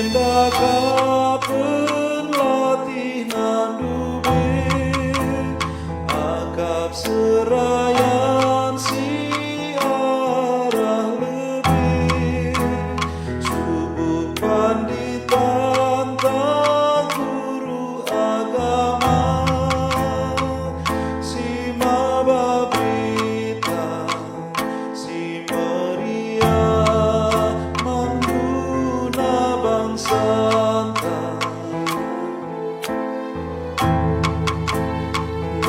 mendakapen latih nandube akap serayan si arah lebih subuh panditan tak guru agama si mababita si meriah mangguna bangsa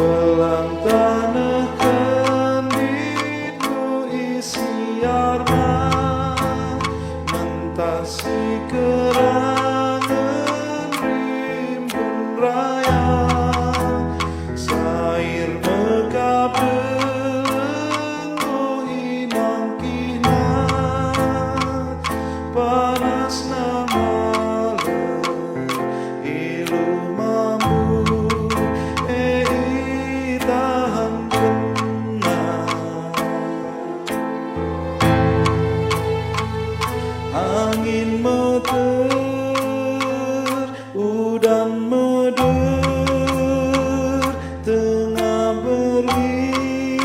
belang tanah kendiku isiarna mentasi kerangan rimbun raya sair mekap delenggu inang kinat panas nama ilu mambu tahan kena angin meter udan meder tengah berisi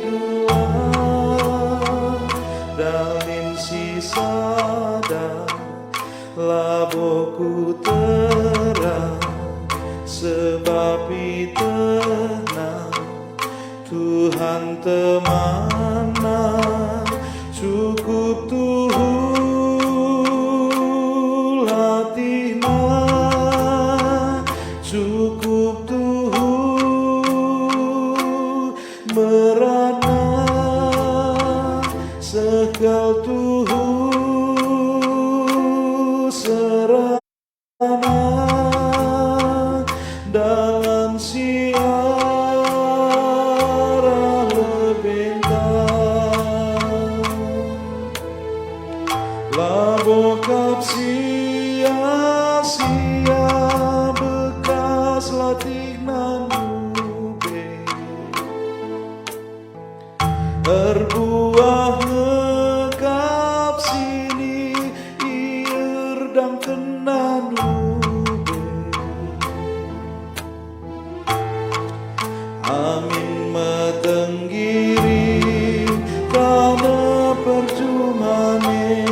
gelap dalin si sadar laboku terang sebab tenang Tuhan temana cukup Tuhu latihna cukup Tuhu merana sekal Tuhu serana dalam siara lebentang labokap sia-sia bekas latih nandube erbuah ngekap sini ierdang kenanube amin metenggiri karena percumane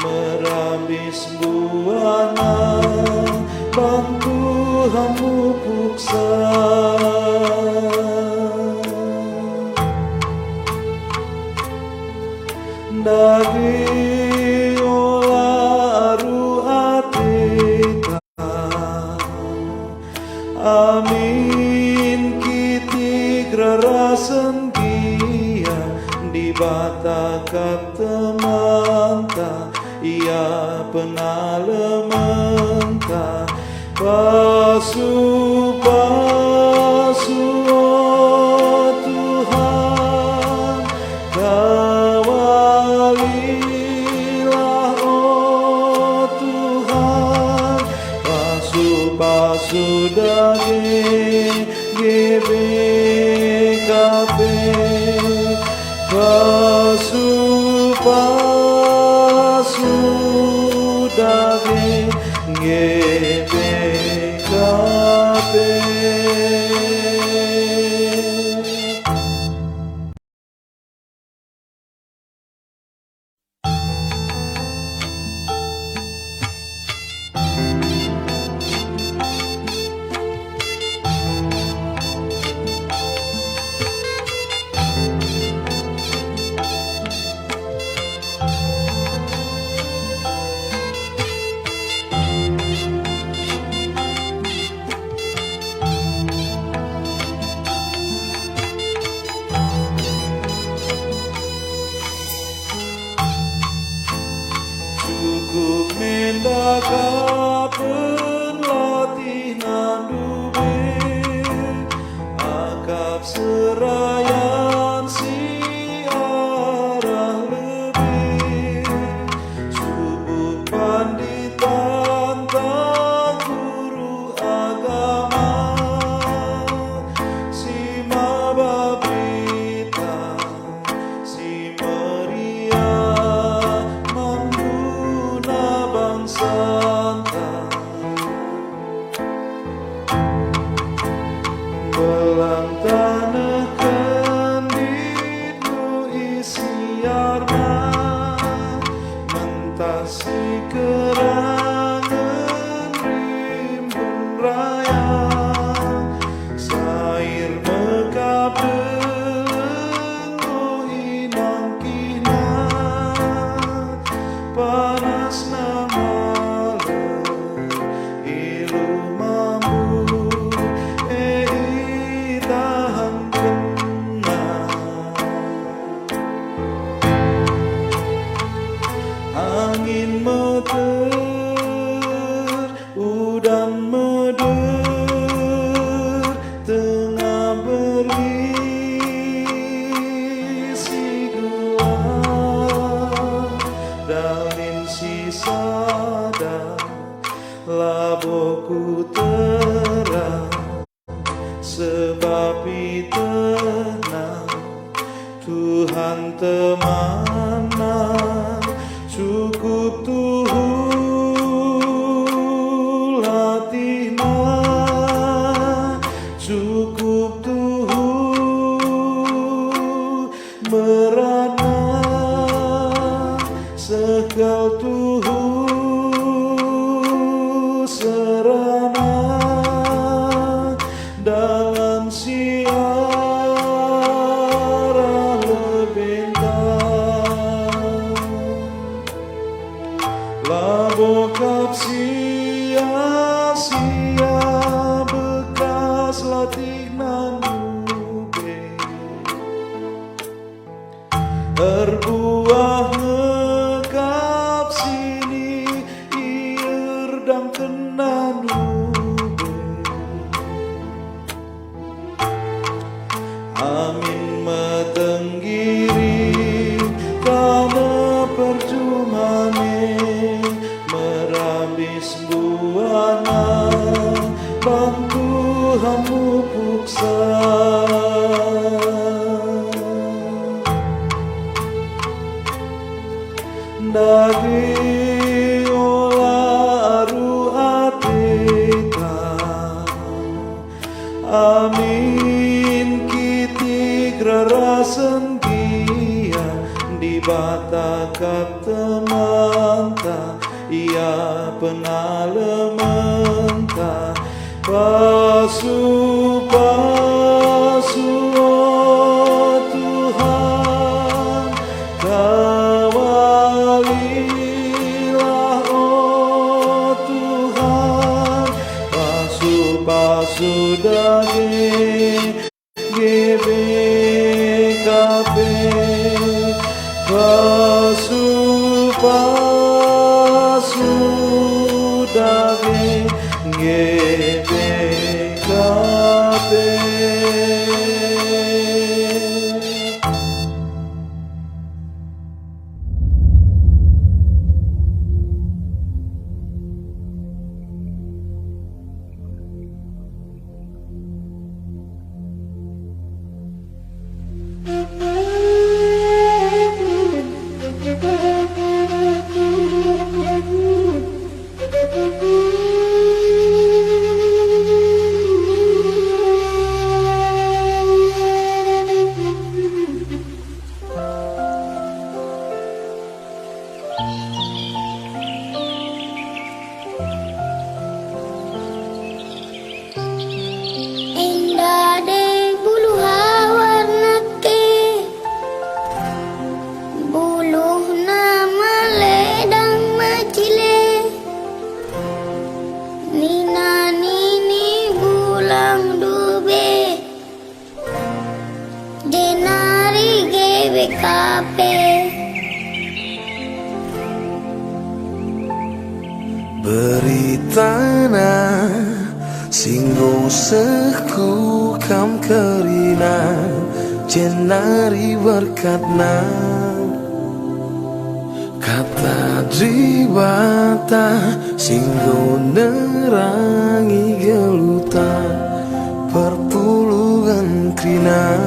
merambis buana bantu hamu puksa daging olah aru atita amin kiti grarasen kia di batakat temanta ia penalementa pasu-pasu oh Tuhan kawalilah oh Tuhan pasu-pasu daging GBKP pasu-pasu daging GBKP. Cukup mendakapen latih nandube akap serayan si arah lebih subuh panditan tak guru agama si mababita si meriah mandu melintasi kerangan rimbun raya, sair mekap delenggo inang kina, panas nama ilu mambu tahan kena. Angin meter, udan meder, tengah berisi gelap, dalin sisada laboku terang, sebab tenang Tuhan temana, cukup tuhu latina, cukup tuhu merana, sekal tuhu serana, dalam siara lebentang, labokap sia-sia bekas latih nanube, erbuah ngekap sini ier dang kena nube, amin metenggiri karena perjumane, merabis buana bantu hamu puksa, daging olah aru atita, amin kiti grarasen kia di batakap temanta, ia penalementa pasu-pasu oh Tuhan, kawalilah oh Tuhan, pasu-pasu daging GBKP, pasu-pasu daging GBKP. Indah deh bulu warna ke, buluh nama ledang macile, nina nini bulang dube, denari GBKP. Beritana singgo seku kam kerina, jenari berkatna kata dribata, singgo nerangi geluta perpuluhan krina.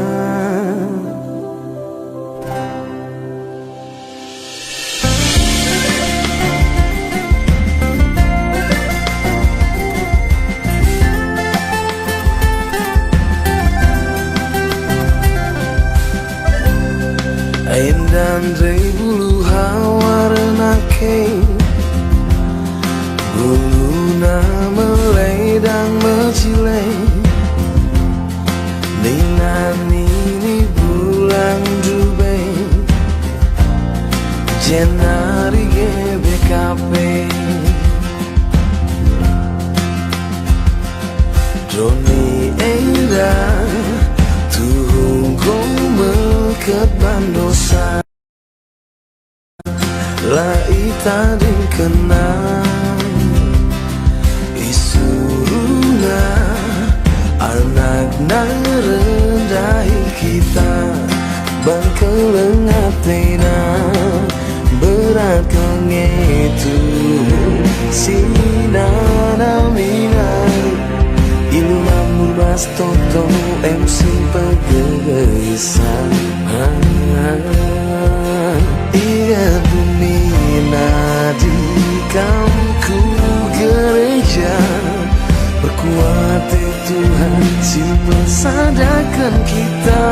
Endan bulu warna ke, ketban dosa lai tading kenang isuruna anak nang rendahi kita ban kelengatena berat kengetu sinanaminan ilmu mas toto MC pegesan iya bumi nadi kamku gereja berkuat Tuhan simpan sadarkan kita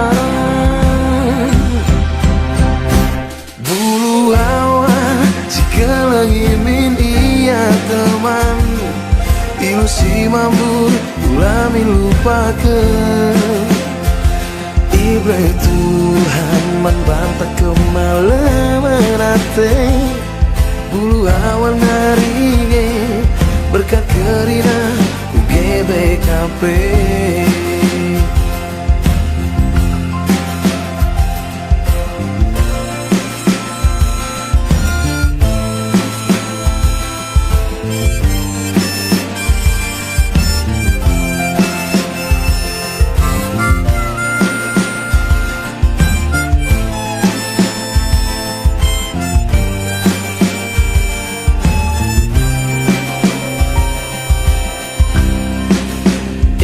bulu awan jika lagi min iya teman ilusi mampu ulami lupakan ibrah Tuhan membantah kemalaman hati bulu awan naringe berkat kerina UGBKP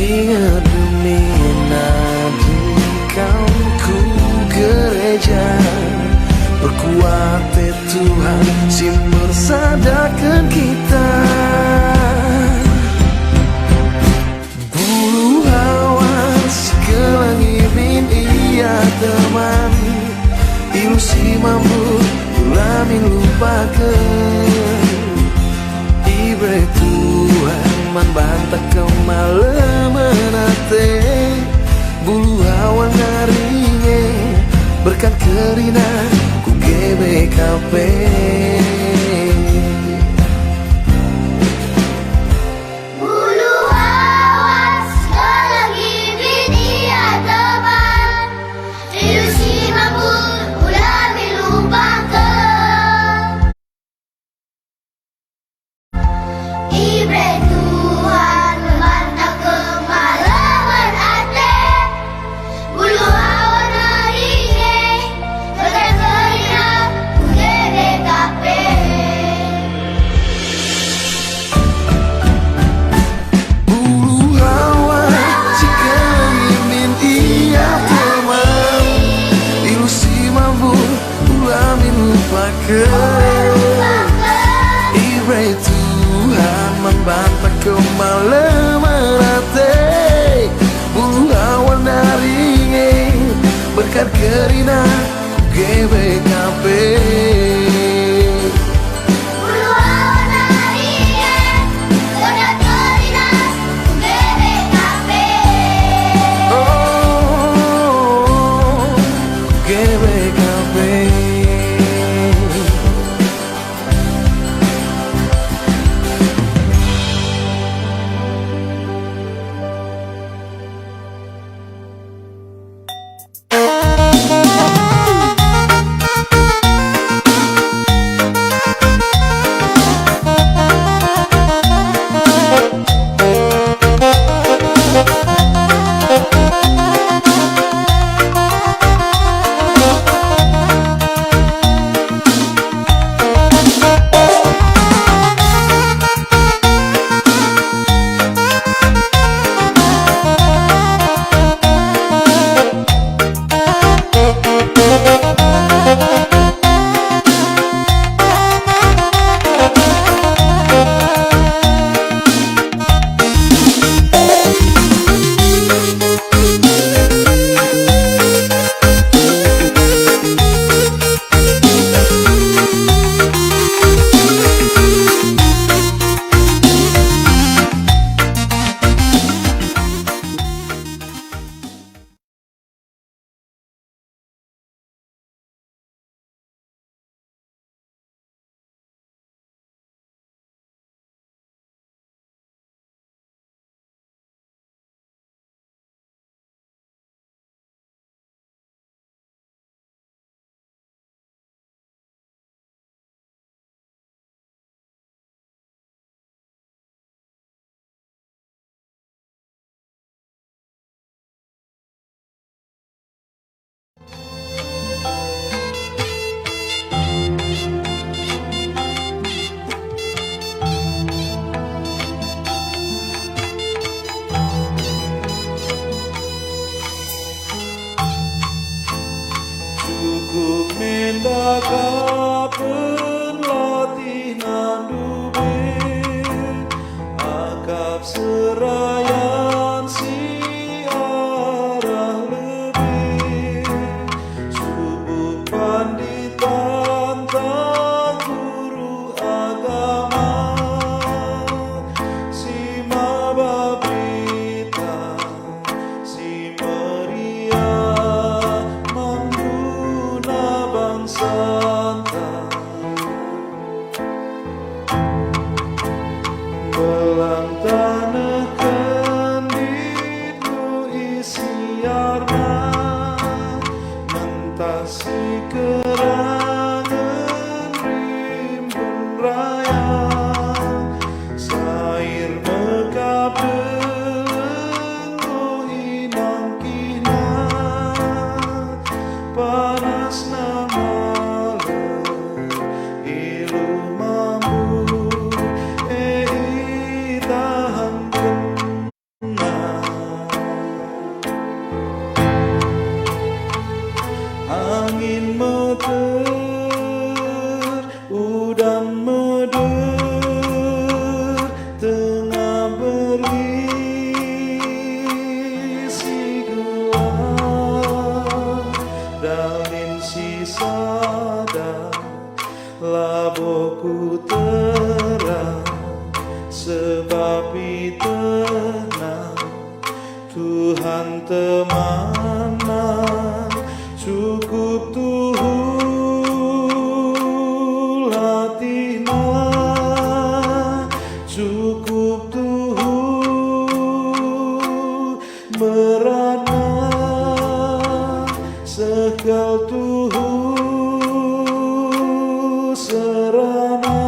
ingat demi nadi kaumku gereja berkuat Tuhan simmer sadarkan kita bulu awan sekelangi min iya teman ilusi mampu ulami lupakan ibrah Tuhan membantah kemalaman hati bulu awan naringe berkat kerina ku GBKP Bulu awan selagi binia teman ilusi mampu ulami lupakan ibrah Tuhan membantah kemalaman hati bulu awan naringe berkat kerina ku GBKP terang, sebab tenang Tuhan temanan, cukup Tuhan latihna, cukup Tuhan merana, sekal Tuhan serana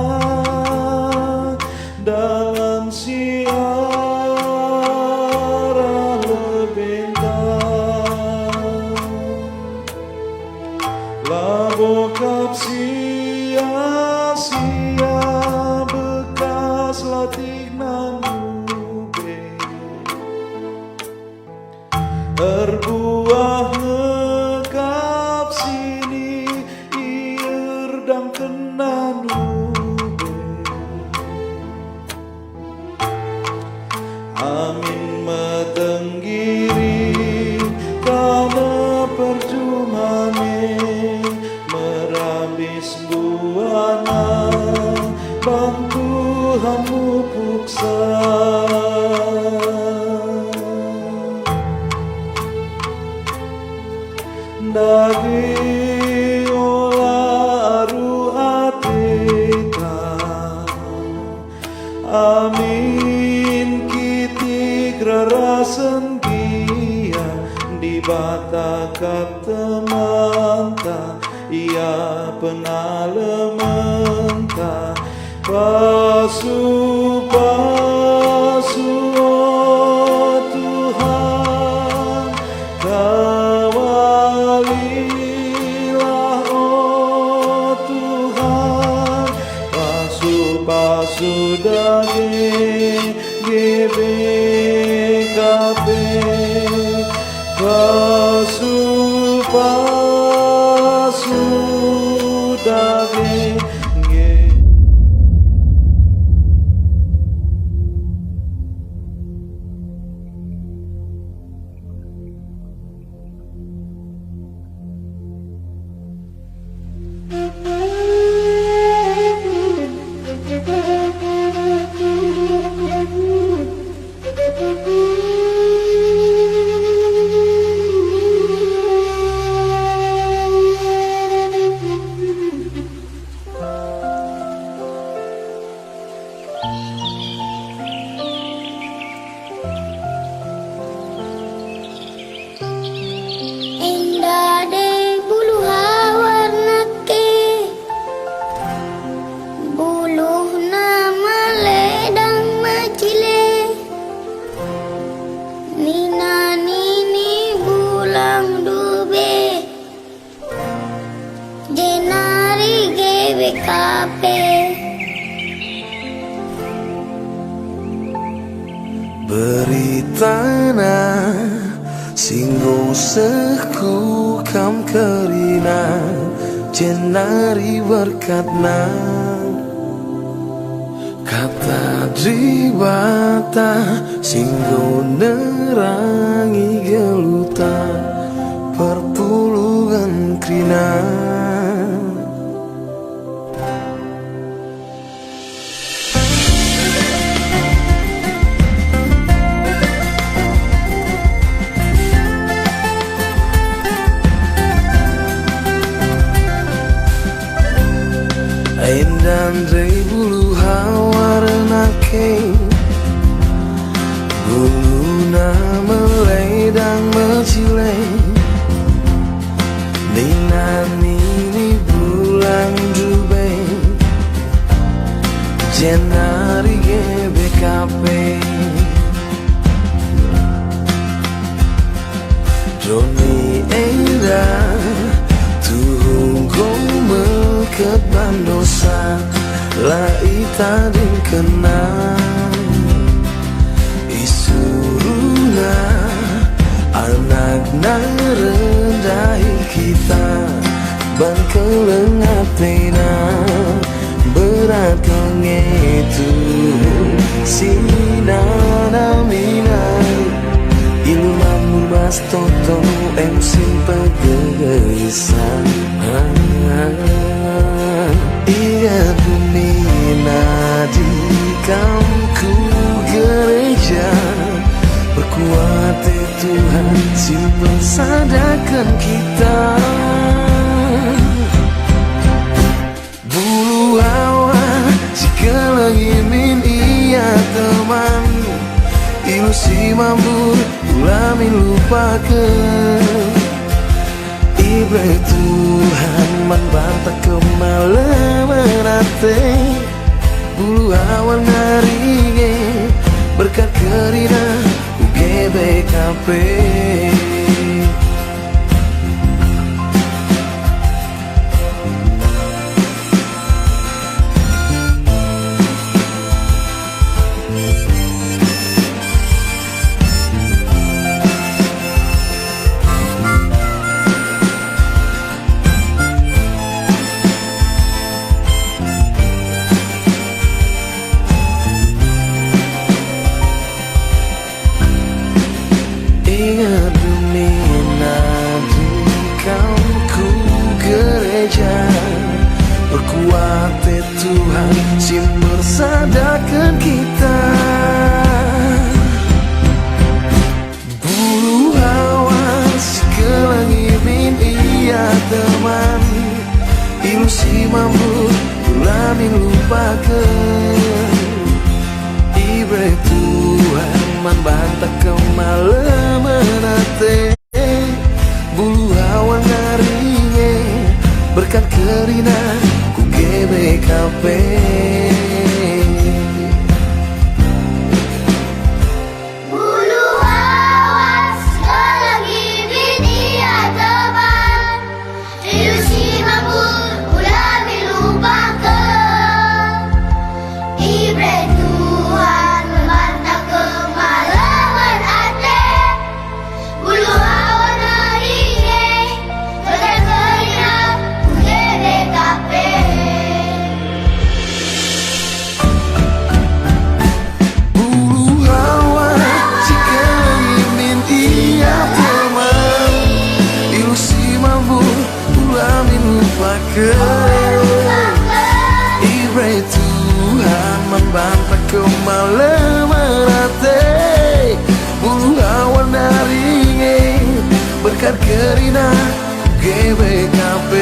dalam siara lebentang, labokap sia-sia bekas latih nanube, erbuah ngekap sini ierdang kenan nube. Amin metenggiri karena perjumane merabis buana bang Tuhanmu puksa. Daging olah aru atita, amin kitik rarasen kia di bata katemanta, ia penalementa pasu-pasu oh Tuhan, kawalilah oh Tuhan, pasu-pasu daging GBKP, pasu-pasu daging Indah deh bulu warna ke, buluh nama ledang macile, nina nini bulang dube, jenari GBKP. beritana singgo seku kam kerina jenari berkatna, kata dribata singgo nerangi geluta perpuluhan krina. Dan dari bulu warna ke, bulu nama ledang mecile, nina nini bulan jube, jenari GBKP, Joni Eda tunggu meket bandosa la ita din kenang isuruna anak na rendahi kita ban kelengatena berat kengetu sinana minai ilmu mas toto em simple gegesan iya bumi mampu ulami lupakan. Ibre Tuhan membantah kemalaman hati. Bulu awan ngaringe berkat kerina UGBKP. Ingat demi nadi kau ku gereja. Berkuat Tuhan sim bersadakan kita. Bulu awas kelangi min iya teman. Ilusi mampu ulami lupakan. Ibre Tuhan membantah kemalaman hati. Bulu awan ngaringe berkat kerina ku GBKP. Bulu awas selagi dunia teman. Ilusi mampu ulami lupakan. Ibre Tuhan membantah kemalaman hati. Bulu awan ngaringe berkat kerina UGBKP. Bulu awan jika ingin iya teman. Ilusi mampu ulami lupakan. Ibre Tuhan membantah kemalaman hati. Bulu awan naringe berkat kerina GBKP.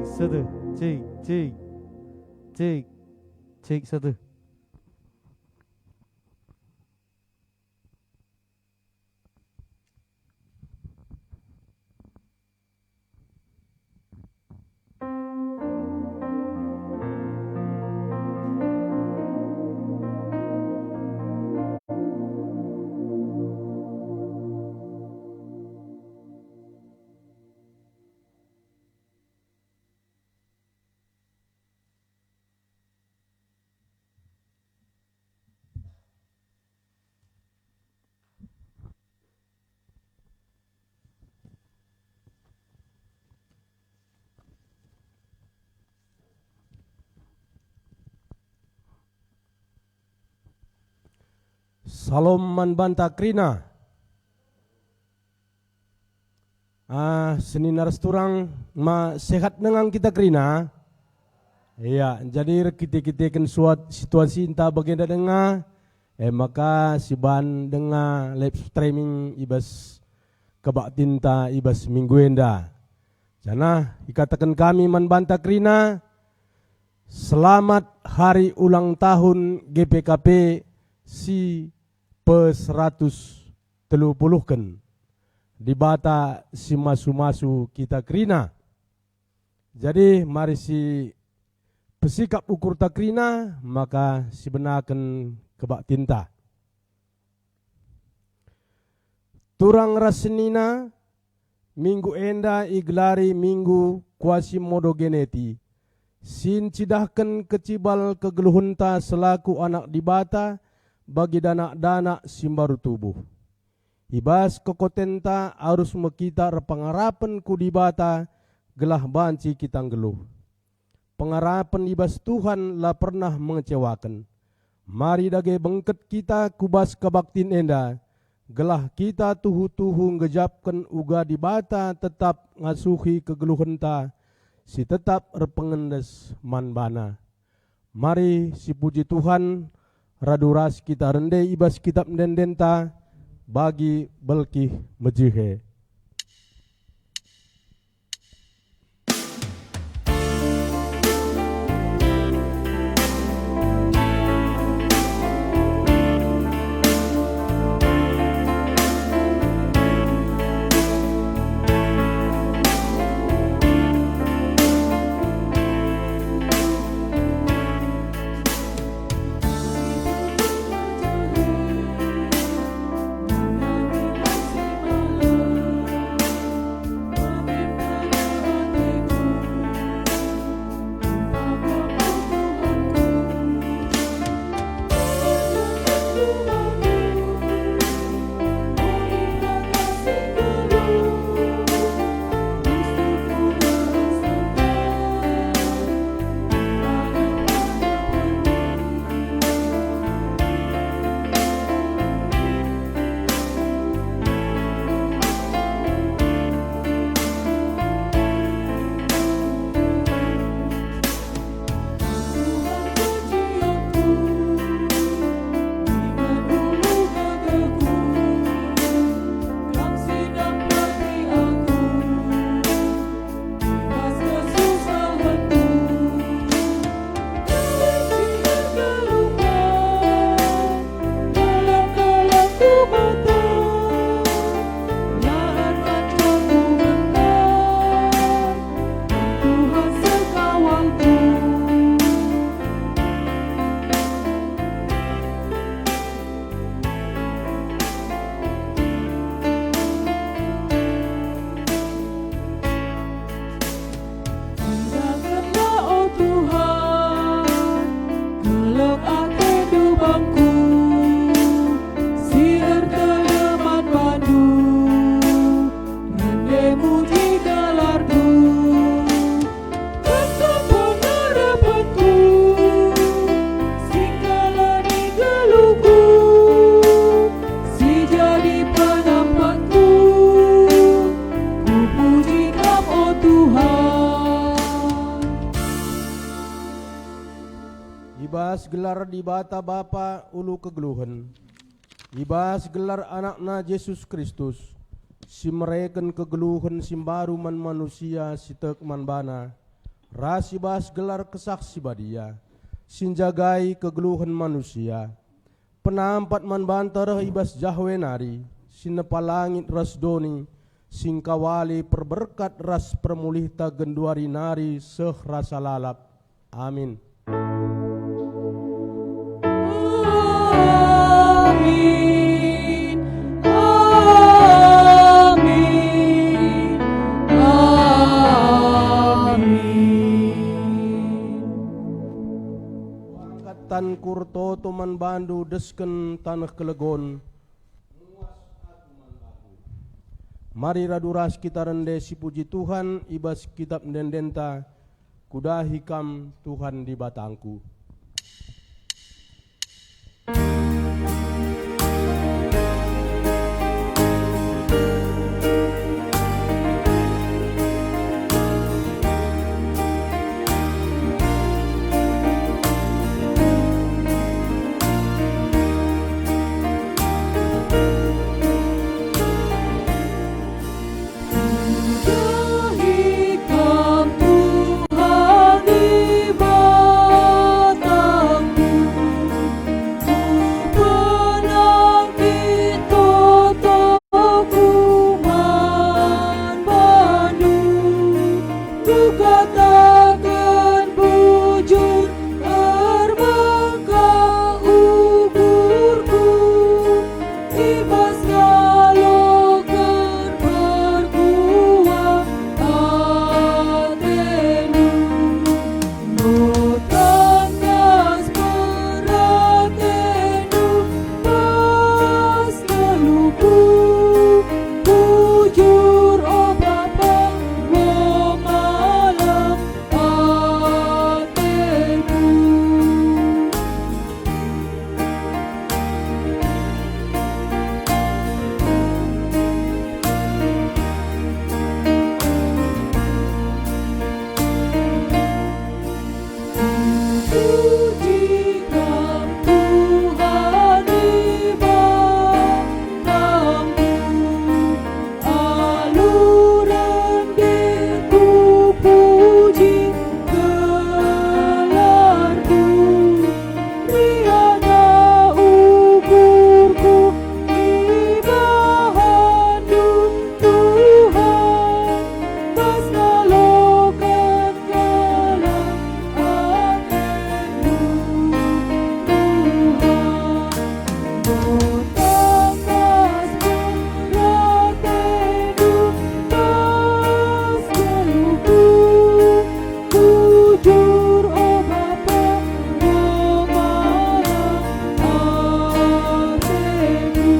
satu, cek satu. Salam man banta krina. Seni naras turang ma sehat nengang kita krina. Iya, jadi kita kan suat situasi entah bagian dengar. Maka si ban dengar live streaming ibas kebak tinta ibas minggu enda. Jana ikatakan kami man banta krina. Selamat hari ulang tahun GPKP si pe-130 kan di bata si masu-masu kita krina. Jadi mari si pesikap ukur tak krina maka si benakan kebak tinta. Turang rasenina minggu enda iglari minggu kuasi modo geneti. Sin cidahkan kecibal kegeluhunta selaku anak dibata bagi dana-dana simbaru tubuh. Ibas kokotenta harus mekita repangarapan ku dibata gelah banci kita geluh. Pengarapan ibas Tuhan lah pernah mengecewakan. Mari dage bengket kita kubas kebaktin enda. Gelah kita tuhu-tuhu ngejapkan uga dibata tetap ngasuhi kegeluhenta. Si tetap repengendes manbana. Mari si puji Tuhan raduras kita rende ibas kitab dendenta bagi belkih mejihe. Ibas gelar di bata Bapa ulu kegeluhan. Ibas gelar anakna Yesus Kristus. Si mereken kegeluhan simbaru man manusia si tek man bana. rasibas gelar kesaksi badia, sinjagai kegeluhan manusia, penampat man bantar ibas jahwe nari, sinepalangit ras doni, singkawali perberkat ras permulihta genduari nari seh rasa lalap. Amin. Amin. Amin. Amin. Angkatan kurto toman bandu desken tanah kelegon. Mari raduras kita rende si puji Tuhan ibas kitab dendenta kuda hikam Tuhan di batangku. Hikam Tuhan di batangku, penangkit totokuman bandu, ku katakan bujur terbengkak ugurku, ibas ngalokan berkuah hatenu, notangkas beratenu pas leluku, bujur o Bapa mengalah hatenu. Pujikan Tuhan di batangku, aluran ku puji gelarku, riana ugurku ibahan Tuhan, pas ngalokan kalah hatenu Tuhan, notangkas beratenu pas leluku, bujur o Bapa mengalah hatenu.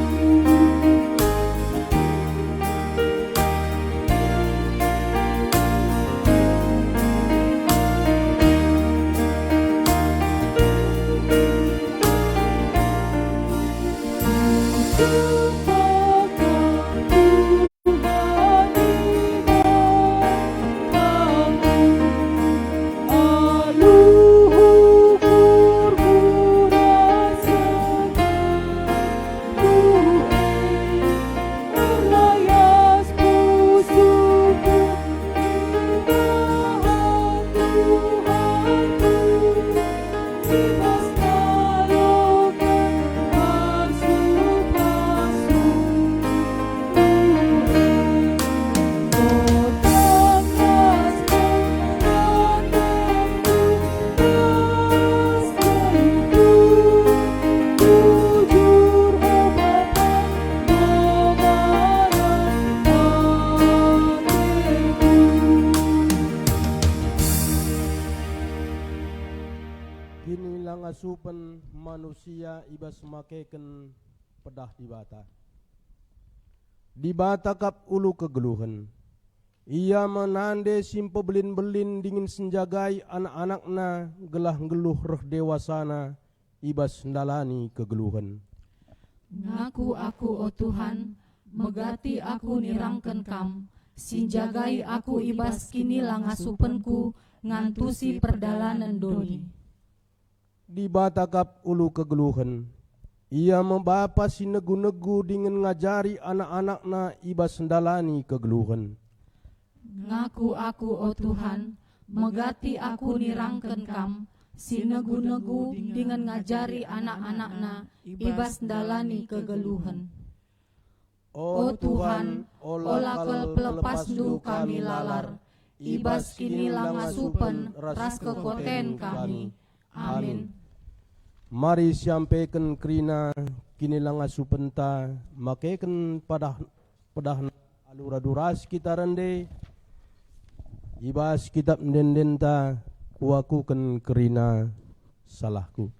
Kini langasupen manusia ibas makeken pedah di bata. Di bata kap ulu kegeluhan. Ia menande simpo belin-belin dingin senjagai anak-anakna gelah geluh roh dewasana ibas ndalani kegeluhan. Ngaku aku o Tuhan, megati aku nirangken kam, sinjagai aku ibas kini langasupenku, ngantusi perdalanan doni. Di batakap ulu kegeluhan, ia membapa si negu-negu dengan ngajari anak-anakna ibas ndalani kegeluhan. Ngaku aku o Tuhan, megati aku nirangken kam, sinegu-negu dengan ngajari anak-anakna, ibas dalani kegeluhan. O Tuhan, olakel pelepas du kami lalar, ibas kini langasupen ras kekoten kami. Amin. Mari sampaikan kerina kini langasupen ta, makeken padah aluraduras kita rende, ibas kitab mendendenta kuakuken kerina salahku.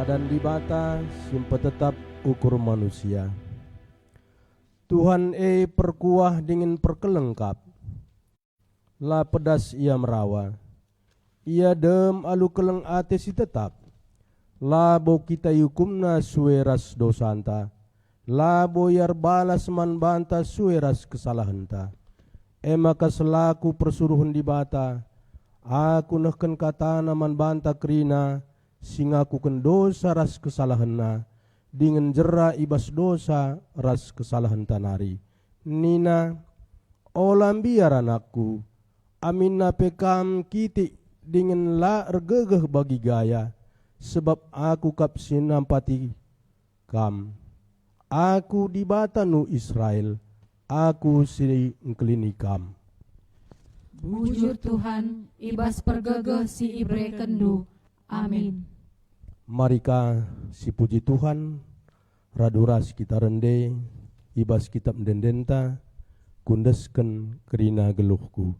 Padan dibata simpa tetap ukur manusia. Tuhan perkuah dingin perkelengkap, la pedas ia merawa, ia dem alu keleng ate si tetap, la bo kita yukumna sueras dosanta, la boyar balas man banta sueras kesalahanta. Maka selaku persuruhan dibata, aku nehken katana man banta krina, singaku ken dosa ras kesalahanna, dengan jera ibas dosa ras kesalahan tanari. Nina, olam biar anakku, aminna pekam kiti dengan la ergegeh bagi gaya, sebab aku kapsi nampati kam. Aku di batanu Israel, aku si engkelini kam. Bujur Tuhan, ibas pergegeh si ibre kendu. Amin. Marika si puji Tuhan, raduras kita rende, ibas kitab mendendenta, kundesken kerina geluhku.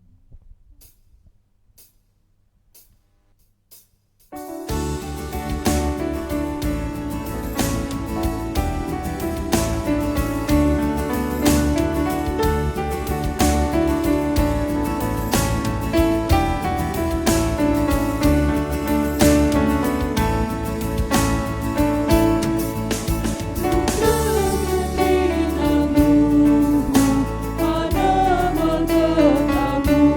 Adamu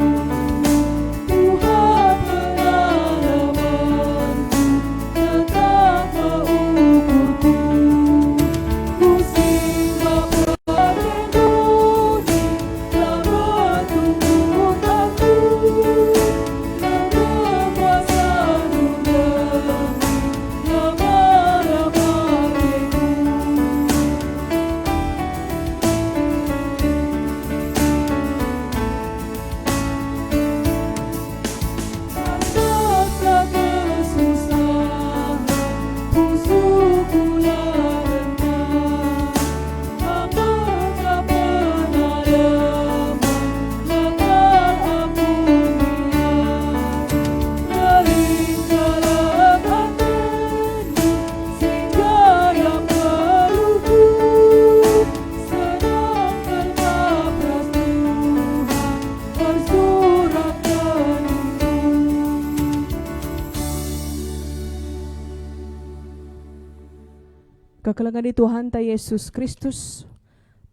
Kekelengan di Tuhan ta Yesus Kristus,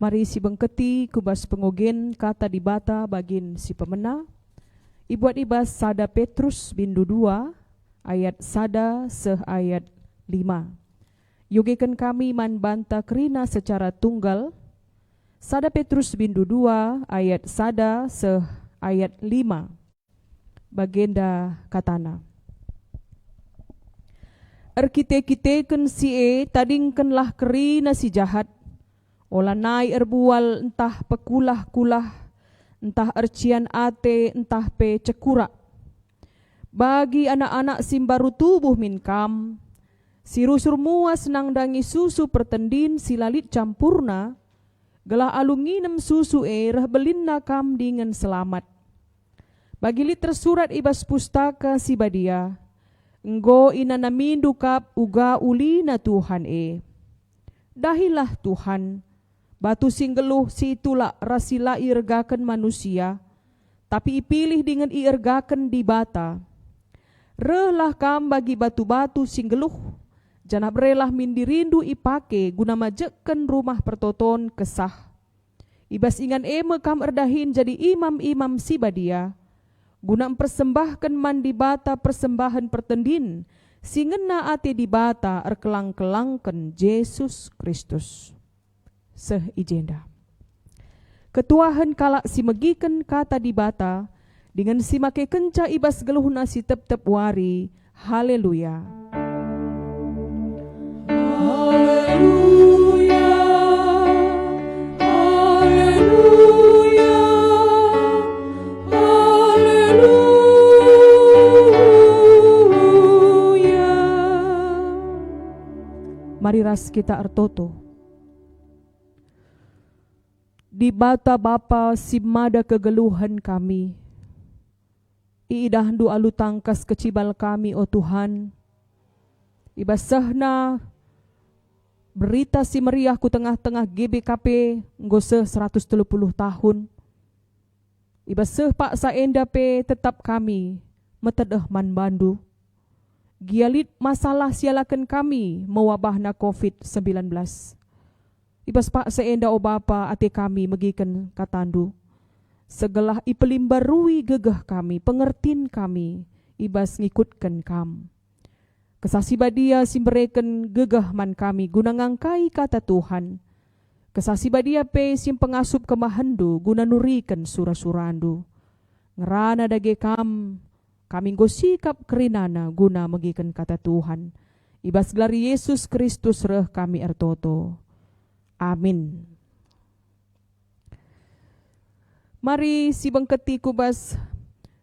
mari si bengketi kubas pengogen kata di bata bagin si pemena. Ibuat ibas sada Petrus bindu 2 ayat sada seh ayat 5. Yugekan kami man banta kerina secara tunggal. Sada Petrus bindu 2 ayat sada seh ayat 5. Bagenda katana. Erkite-kiteken si tadingkenlah kerina si jahat. Olah nai erbual entah pekulah-kulah, entah ercian ate, entah pe cekurak. Bagi anak-anak simbaru tubuh minkam, si rusur mua senang dangi susu pertendin silalit campurna, gelah alunginem susu reh belinna kam dengan selamat. Bagi lit tersurat ibas pustaka si badia, enggo ina namindu kap uga ulina Tuhan Dahilah Tuhan, batu singgeluh si itulah rasila irgakan manusia, tapi ipilih dengan irgakan di bata. Relah kam bagi batu-batu singgeluh, jana berelah mindirindu ipake guna majekkan rumah pertoton kesah. Ibas ingan eme kam erdahin jadi imam-imam si badia, guna mempersembahkan mandi bata persembahan pertendin, singena ate di bata erkelang-kelangken Yesus Kristus. Seh ijenda. Ketuahan kalak si megiken kata di bata, dengan si make kenca ibas geluhna si tep-tep wari. Haleluya. Haleluya. Haleluya. Mari ras kita ertoto. Di bata Bapa simada kegeluhan kami. Iidahdu alu tangkas kecibal kami, oh Tuhan. Ibasahna berita si meriah ku tengah-tengah GBKP ngose 130 tahun. Ibasah Pak Saenda pe tetap kami metedeh man bandu. Gialit masalah sialakan kami mewabahna COVID-19. Ibas Pak Saenda o Bapa ate kami megiken katandu. Segelah ipelimbarui gegah kami, pengertin kami, ibas ngikutkan kam. Kesasi badia simbereken gegah man kami guna ngangkai kata Tuhan. Kesasi badia pe sim pengasup kemahandu guna nurikan surah-surandu. Ngerana dage kam, kami gosikap kerinana guna megikan kata Tuhan. Ibas gelari Yesus Kristus reh kami ertoto. Amin. Mari si bengketi kubas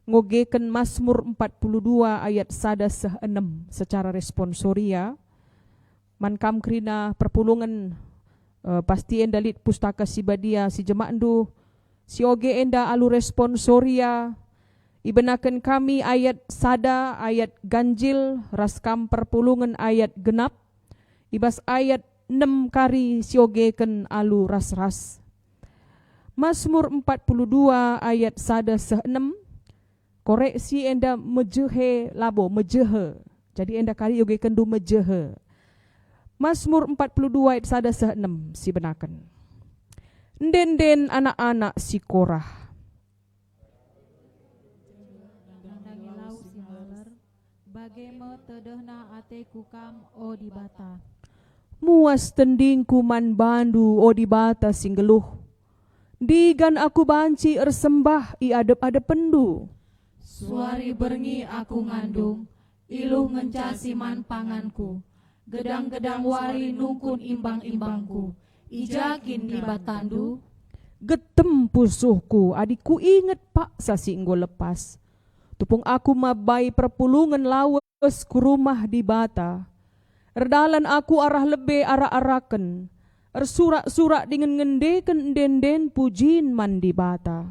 ngogeken Mazmur 42 ayat 1-6 secara responsoria. Mankam krina perpulungan pasti enda lit pustaka si badia si jemaandu si oge enda alu responsoria. Ibenaken kami ayat sada ayat ganjil raskam perpulungan ayat genap. Ibas ayat 6 kari si ogeken alu ras-ras. Mazmur 42 ayat 1-6 koreksi enda mejehe labo mejehe. Jadi enda kali yoge kendu mejehe. Mazmur 42 ayat 1-6 si benakan. Ndenden anak-anak si Korah. Bagema tedehna ateku kam o di bata. Muas tendingku man bandu o di bata singgeluh. Digan aku banci ersembah i adep-adep pendu. Suari berngi aku ngandung, iluh ngencasi man panganku. Gedang-gedang wari nungkun imbang-imbangku, ijakin di batandu. Getem pusuhku, adikku inget pak sasi enggo lepas. Tupung aku mabai perpulungan lawas ku rumah di bata. Erdalan aku arah lebe arah-araken. Ersurak-surak dengan ngendeken denden pujin mandi bata.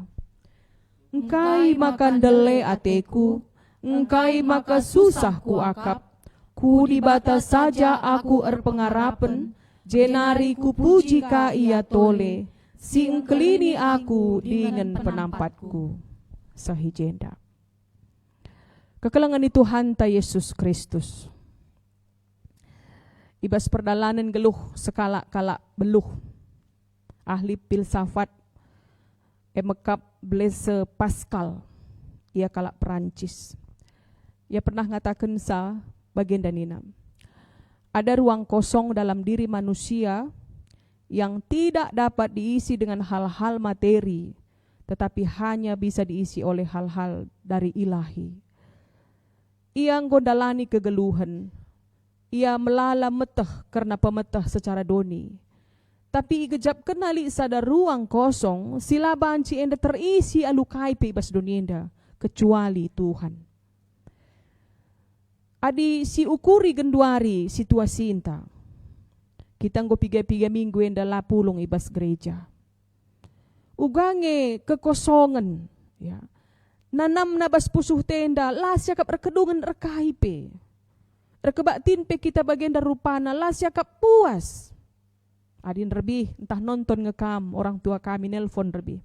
Engkai makan dele ateku, engkai maka susah ku akap. Ku di bata saja aku erpengarapen, jenari ku puji ka ia tole, si engkelini aku dengan penampatku. Sahijenda. Kekelangan Tuhan ta Yesus Kristus. Ibas perdalanan geluh sekala-kala beluh. Ahli filsafat Emekap Blaise Pascal, ia kalak Perancis. Ia pernah ngatakan bagian danina. Ada ruang kosong dalam diri manusia yang tidak dapat diisi dengan hal-hal materi, tetapi hanya bisa diisi oleh hal-hal dari ilahi. Ia ngondalani kegeluhan, ia melala meteh karena pemeteh secara doni. Tapi igejap kenali sada ruang kosong, sila banci enda terisi alukai pe ibas donienda, kecuali Tuhan. Adi si ukuri genduari situasi inta. Kita nggo piga-piga minggu enda lapulung ibas gereja. Ugange kekosongan, ya. Nanam nabas pusuh tenda, las yakap rekedungan rekai pe. Rekebatin pe kita bagian dari rupana, las yakap puas. Adin lebih entah nonton ngekam, orang tua kami nelpon lebih.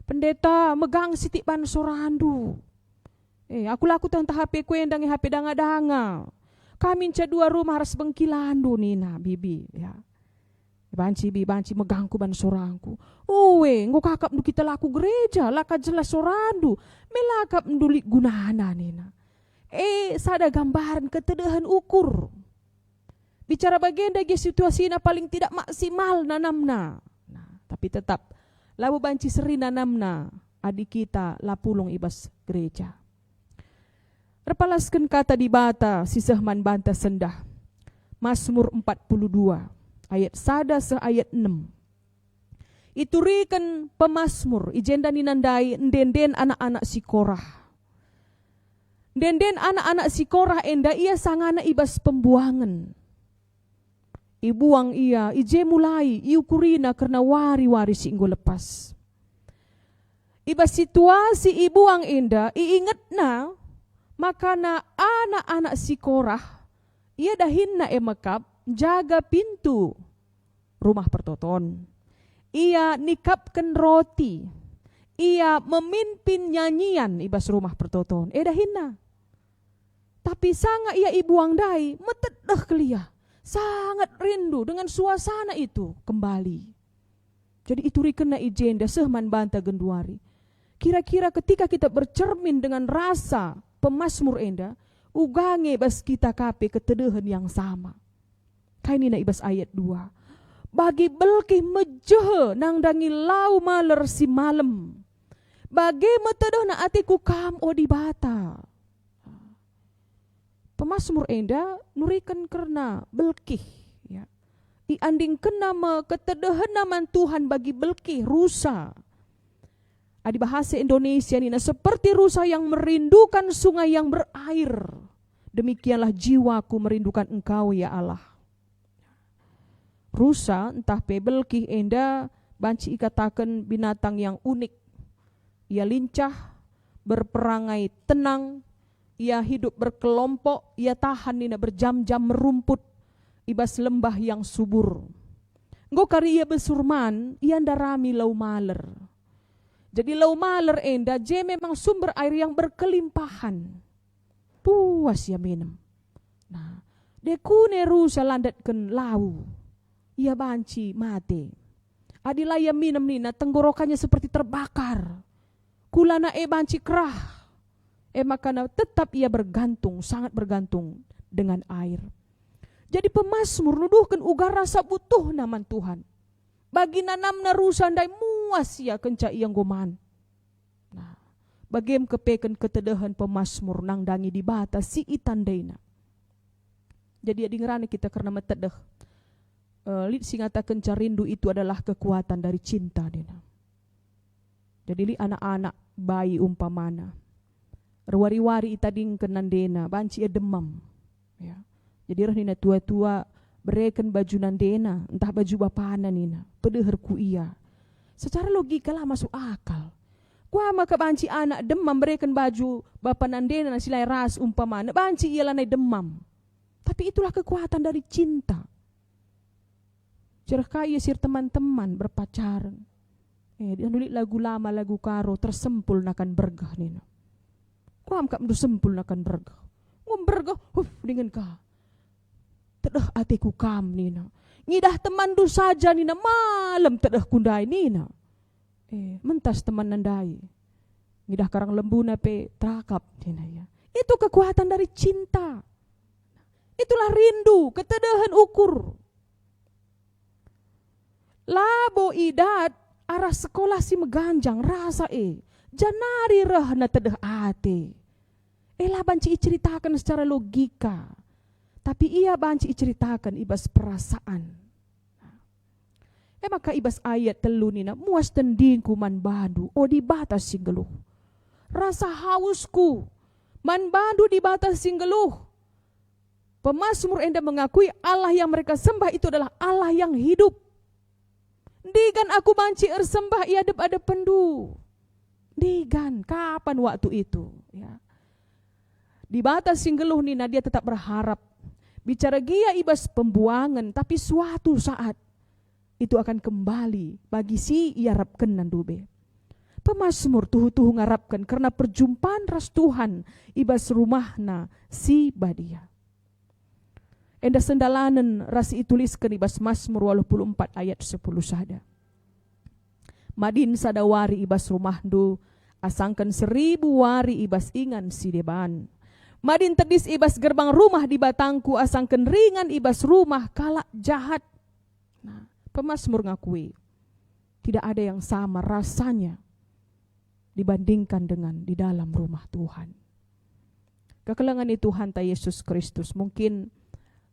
Pendeta megang sitik ban sorandu. Aku laku tentang HP ku endang HP danga-danga. Kami ca 2 rumah harus bengkilandu nina bibi ya. Banci megangku ban sorangku. Nggo kakap ndu kita laku gereja, laka jelas sorandu. Melakap ndulik gunana nina. Sada gambaran ketedahan ukur. Bicara bagian dari situasi na paling tidak maksimal nanamna. Nah, tapi tetap labu banci seri nanamna adik kita lapulung ibas gereja. Repalaskan kata di bata sisahman banta sendah. Mazmur 42 ayat 1 se ayat 6. Iturikan pemazmur ijenda ninandai ndenden anak-anak si Korah. Ndenden anak-anak si Korah enda ia sangana ibas pembuangan. Ibuang ia, ije mulai, iukurina karena wari-wari singgo lepas. Iba situasi ibuang inda, iingetna, makana anak-anak si Korah, ia dahinna emakap, jaga pintu rumah pertoton. Ia nikapkan roti, ia memimpin nyanyian ibas rumah pertoton. Dahinna. Tapi sanga ia ibuang dai, metedah kelia. Sangat rindu dengan suasana itu kembali. Jadi itu rikena ijenda sehman banta genduari. Kira-kira ketika kita bercermin dengan rasa pemazmur enda, ugange bas kita kape ketedehan yang sama. Kainina ibas ayat 2. Bagi belkih mejeh nang dangi lau maler si malam. Bagi metedeh na atiku kam odi bata. Pemazmur enda nurikan karena belkih ya. Iandingkan nama ketedahan naman Tuhan bagi belkih rusa. Adi bahasa Indonesia nina seperti rusa yang merindukan sungai yang berair. Demikianlah jiwaku merindukan Engkau ya Allah. Rusa entah pe belkih enda banci ikatakan binatang yang unik. Ia lincah, berperangai tenang. Ia hidup berkelompok, ia tahan nina berjam-jam merumput ibas lembah yang subur. Nggo kari ia besurman, ia ndarami lau maler. Jadi lau maler enda je memang sumber air yang berkelimpahan. Puas ia minum. Nah, dekune rusa landatkan lau. Ia banci mati. Adila ia minum nina tenggorokannya seperti terbakar. Kulana banci kerah. Makanya tetap ia bergantung, sangat bergantung dengan air. Jadi pemazmur nuduhkan ugar rasa butuh naman Tuhan. Bagi nanamna rusa ndai muas ia kenca yang goman. Nah, bagiem kepeken ketedahan pemazmur nang dangi di bata si itandaina. Jadi adi ngerane kita karena metedeh. Lit singata kenca rindu itu adalah kekuatan dari cinta dina. Jadi li anak-anak bayi umpamana. Ruari-wari itading kenandena, banci ia demam. Ya. Jadi nina tua-tua bereken baju nandena, entah baju bapana nina, pedeher ku ia. Secara logika lah masuk akal. Kuah maka banci anak demam bereken baju bapa nandena na silai ras umpamana, banci ia lanai demam. Tapi itulah kekuatan dari cinta. Cerah kaya sir teman-teman berpacaran. Dianulik lagu lama lagu karo tersempul nakan bergah nina. Kuam kap mdu sempul nakan bergah. Ngom bergah, dengan ka. Tedeh atiku kam nina. Ngidah teman du saja nina malam tedeh kundai nina. Mentas teman nandai. Ngidah karang lembu nape terakap nina ya. Itu kekuatan dari cinta. Itulah rindu, ketedahan ukur. Labo idat arah sekolah si meganjang rasa janari reh na tedeh ate. Lah banci ceritakan secara logika. Tapi ia banci ceritakan ibas perasaan. Maka ibas ayat telu nina muas tendingku man bandu di batas singgeluh. Rasa hausku man bandu di batas singgeluh. Pemazmur enda mengakui Allah yang mereka sembah itu adalah Allah yang hidup. Digan aku banci ersembah ia ada pendu. Digan kapan waktu itu ya. Di batas singgeluh nina dia tetap berharap. Bicara gia ibas pembuangan, tapi suatu saat itu akan kembali bagi si iarapkan nandube. Pemazmur tuhu ngarapkan karena perjumpaan ras Tuhan ibas rumahna si badia. Enda sendalanan ras ituliskan ibas Mazmur 84 ayat 10 sada. Madin sadawari ibas rumahdu asangkan 1000 wari ibas ingan si deban. Madin tedis ibas gerbang rumah di batangku asangken ringan ibas rumah kalak jahat. Nah, pemazmur ngakui tidak ada yang sama rasanya dibandingkan dengan di dalam rumah Tuhan. Kekelangan itu Tuhan ta Yesus Kristus mungkin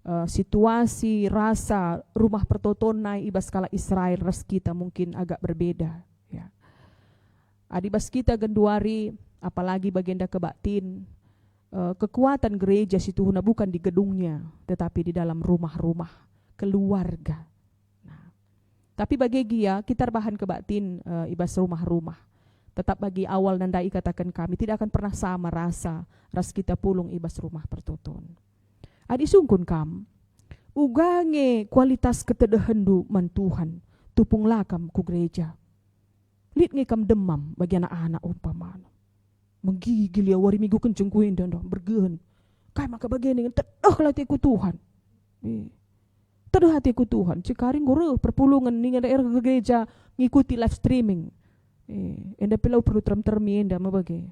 situasi rasa rumah pertotonai ibas kala Israel ras kita mungkin agak berbeda ya. Adibas kita genduari apalagi bagianda kebatin. Kekuatan gereja situ bukan di gedungnya tetapi di dalam rumah-rumah keluarga. Nah, tapi bagi gia kita bahan kebatin ibas rumah-rumah. Tetap bagi awal nandai katakan kami tidak akan pernah sama ras kita pulung ibas rumah pertoton. Adi sungkun kam ugange kualitas ketedehendu man Tuhan tupung lakam ku gereja. Lit nge kam demam bagi anak-anak umpamana. Menggigil ya wari minggu kenceng kuin dan bergen. Kaya maka bagian dengan tedah hatiku Tuhan. Tedah hatiku Tuhan. Cikaring guru perpulungan dengan daerah gereja ngikuti live streaming. Enda pilau perlu termi enda mabagi.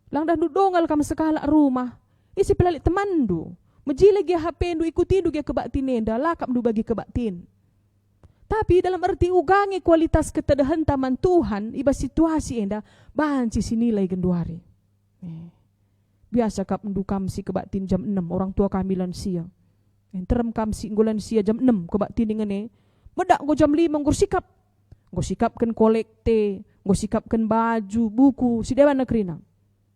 Lang dah dongal kam sekala rumah. Isi pelalik teman du. Mejile gia HP du ikuti du gia kebaktin enda lakam du bagi kebaktin. Tapi dalam arti ugangi kualitas ketedahan taman Tuhan ibas situasi enda banci sinilai genduari. Biasa kap mendu kamsi kebaktin jam 6 orang tua kami lansia. Terem kamsi nggolan sia jam 6 kebaktin dengan medak go jam 5 nggo sikap. Nggo sikapkan kolekte, nggo sikapkan baju, buku, si dewan negrina.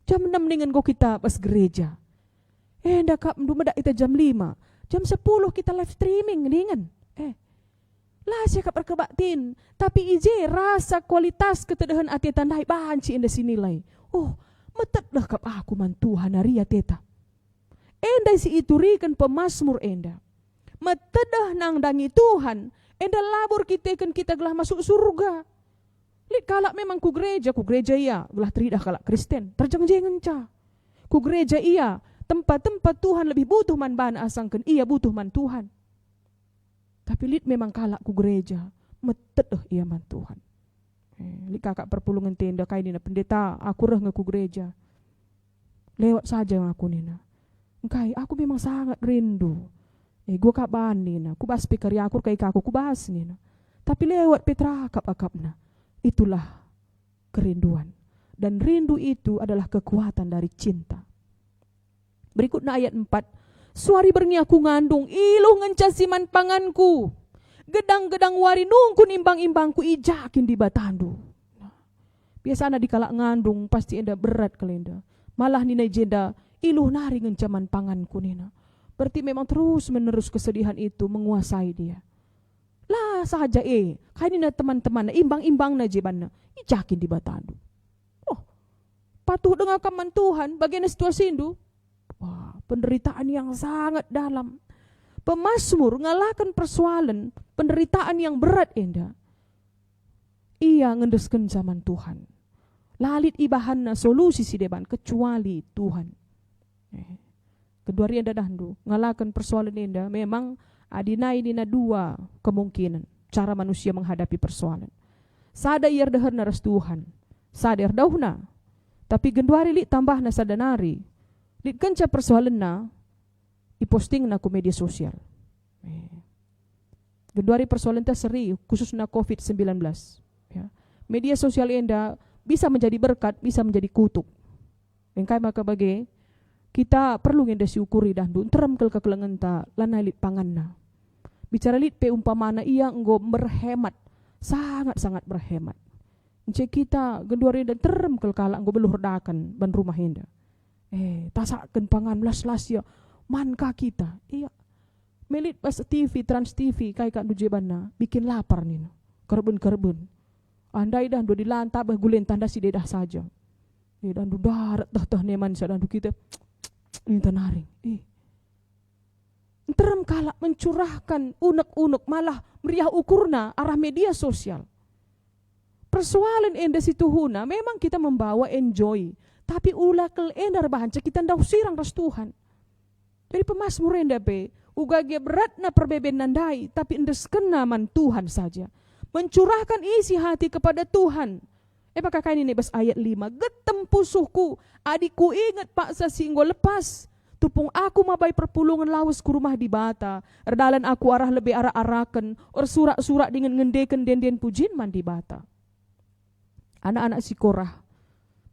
Jam 6 dengan go kita pas gereja. Ndak kap mendu medak kita jam 5. Jam 10 kita live streaming dengan. Lah siapa perkebaktin, tapi ije rasa kualitas ketedahan ati tandai banci enda sinilai. Metet dah kap aku man Tuhan haria teta. Enda si iturikan pemazmur enda. Metet dah nang dangi Tuhan, enda labur kita gelah masuk surga. Lik kalak memang ku gereja iya, gelah teridah kalak Kristen, terjeng-jengen ca. Ku gereja iya, tempat-tempat Tuhan lebih butuh man bana asangkan iya butuh man Tuhan. Tapi lit memang kalak ku gereja, metet iya man Tuhan. Lit kakak perpulungan tenda kain nina pendeta, aku reh ngaku gereja. Lewat saja ngaku nina. Engkai, aku memang sangat rindu. Gua kaban nina, ku bahas pikir aku kai kaku ku bahas nina. Tapi lewat petra akap-akapna. Itulah kerinduan. Dan rindu itu adalah kekuatan dari cinta. Berikutnya ayat 4. Suari berngi aku ngandung, iluh ngencasiman panganku. Gedang-gedang wari nungkun imbang-imbangku ijakin di batandu. Biasanya di kalak ngandung pasti enda berat kalenda. Malah nina jenda iluh nari ngencaman panganku nina. Berarti memang terus menerus kesedihan itu menguasai dia. Lah saja kayak nina teman-teman imbang-imbang na jebanna ijakin di batandu. Patuh dengan kaman Tuhan bagian situasi itu. Wah, penderitaan yang sangat dalam. Pemazmur ngalahkan persoalan penderitaan yang berat enda. Ia ngendeskan zaman Tuhan. Lalit ibahanna solusi si deban kecuali Tuhan. Kedua ria dadandu ngalahkan persoalan enda memang Adina ini dua kemungkinan cara manusia menghadapi persoalan. Sada iar deherna ras Tuhan, sadar dauhna. Tapi genduari li tambahna sadanari. Li kenca persoalanna iposting na ku media sosial. Genduari persoalan ta seri khususnya COVID-19. Ya. Media sosial enda bisa menjadi berkat, bisa menjadi kutuk. Engkai maka bagi kita perlu ngenda siukuri dan terem kel kekelengenta lana lit panganna. Bicara lit pe umpamana ia enggo berhemat, sangat-sangat berhemat. Encik kita genduari dan terem kel kala enggo beluhur dakan ban rumah enda. Tasaken pangan las-las ya manka kita. Iya. Melit pas TV, Trans TV, kai kak dujebanna, bikin lapar nih. Kerbun-kerbun. Andai dah do dilanta bah gulen tanda si dedah saja. Dan do darat dah neman sa dan do kita ini tanaring. Terem kala mencurahkan unek-unek malah meriah ukurna arah media sosial. Persoalan enda situhuna memang kita membawa enjoy, tapi ulah kel endar bahan kita ndak sirang ras Tuhan. Jadi pemasmur enda pe ugage beratna perbeben nandai, tapi endes kena man Tuhan saja. Mencurahkan isi hati kepada Tuhan. Maka kain ini bas ayat 5. Getem pusuhku, adikku ingat pak sasinggo lepas. Tupung aku mabai perpulungan lawas ku rumah di bata. Erdalan aku arah lebih arah araken. Or surak-surak dengan ngendeken den pujin man di bata. Anak-anak si Korah.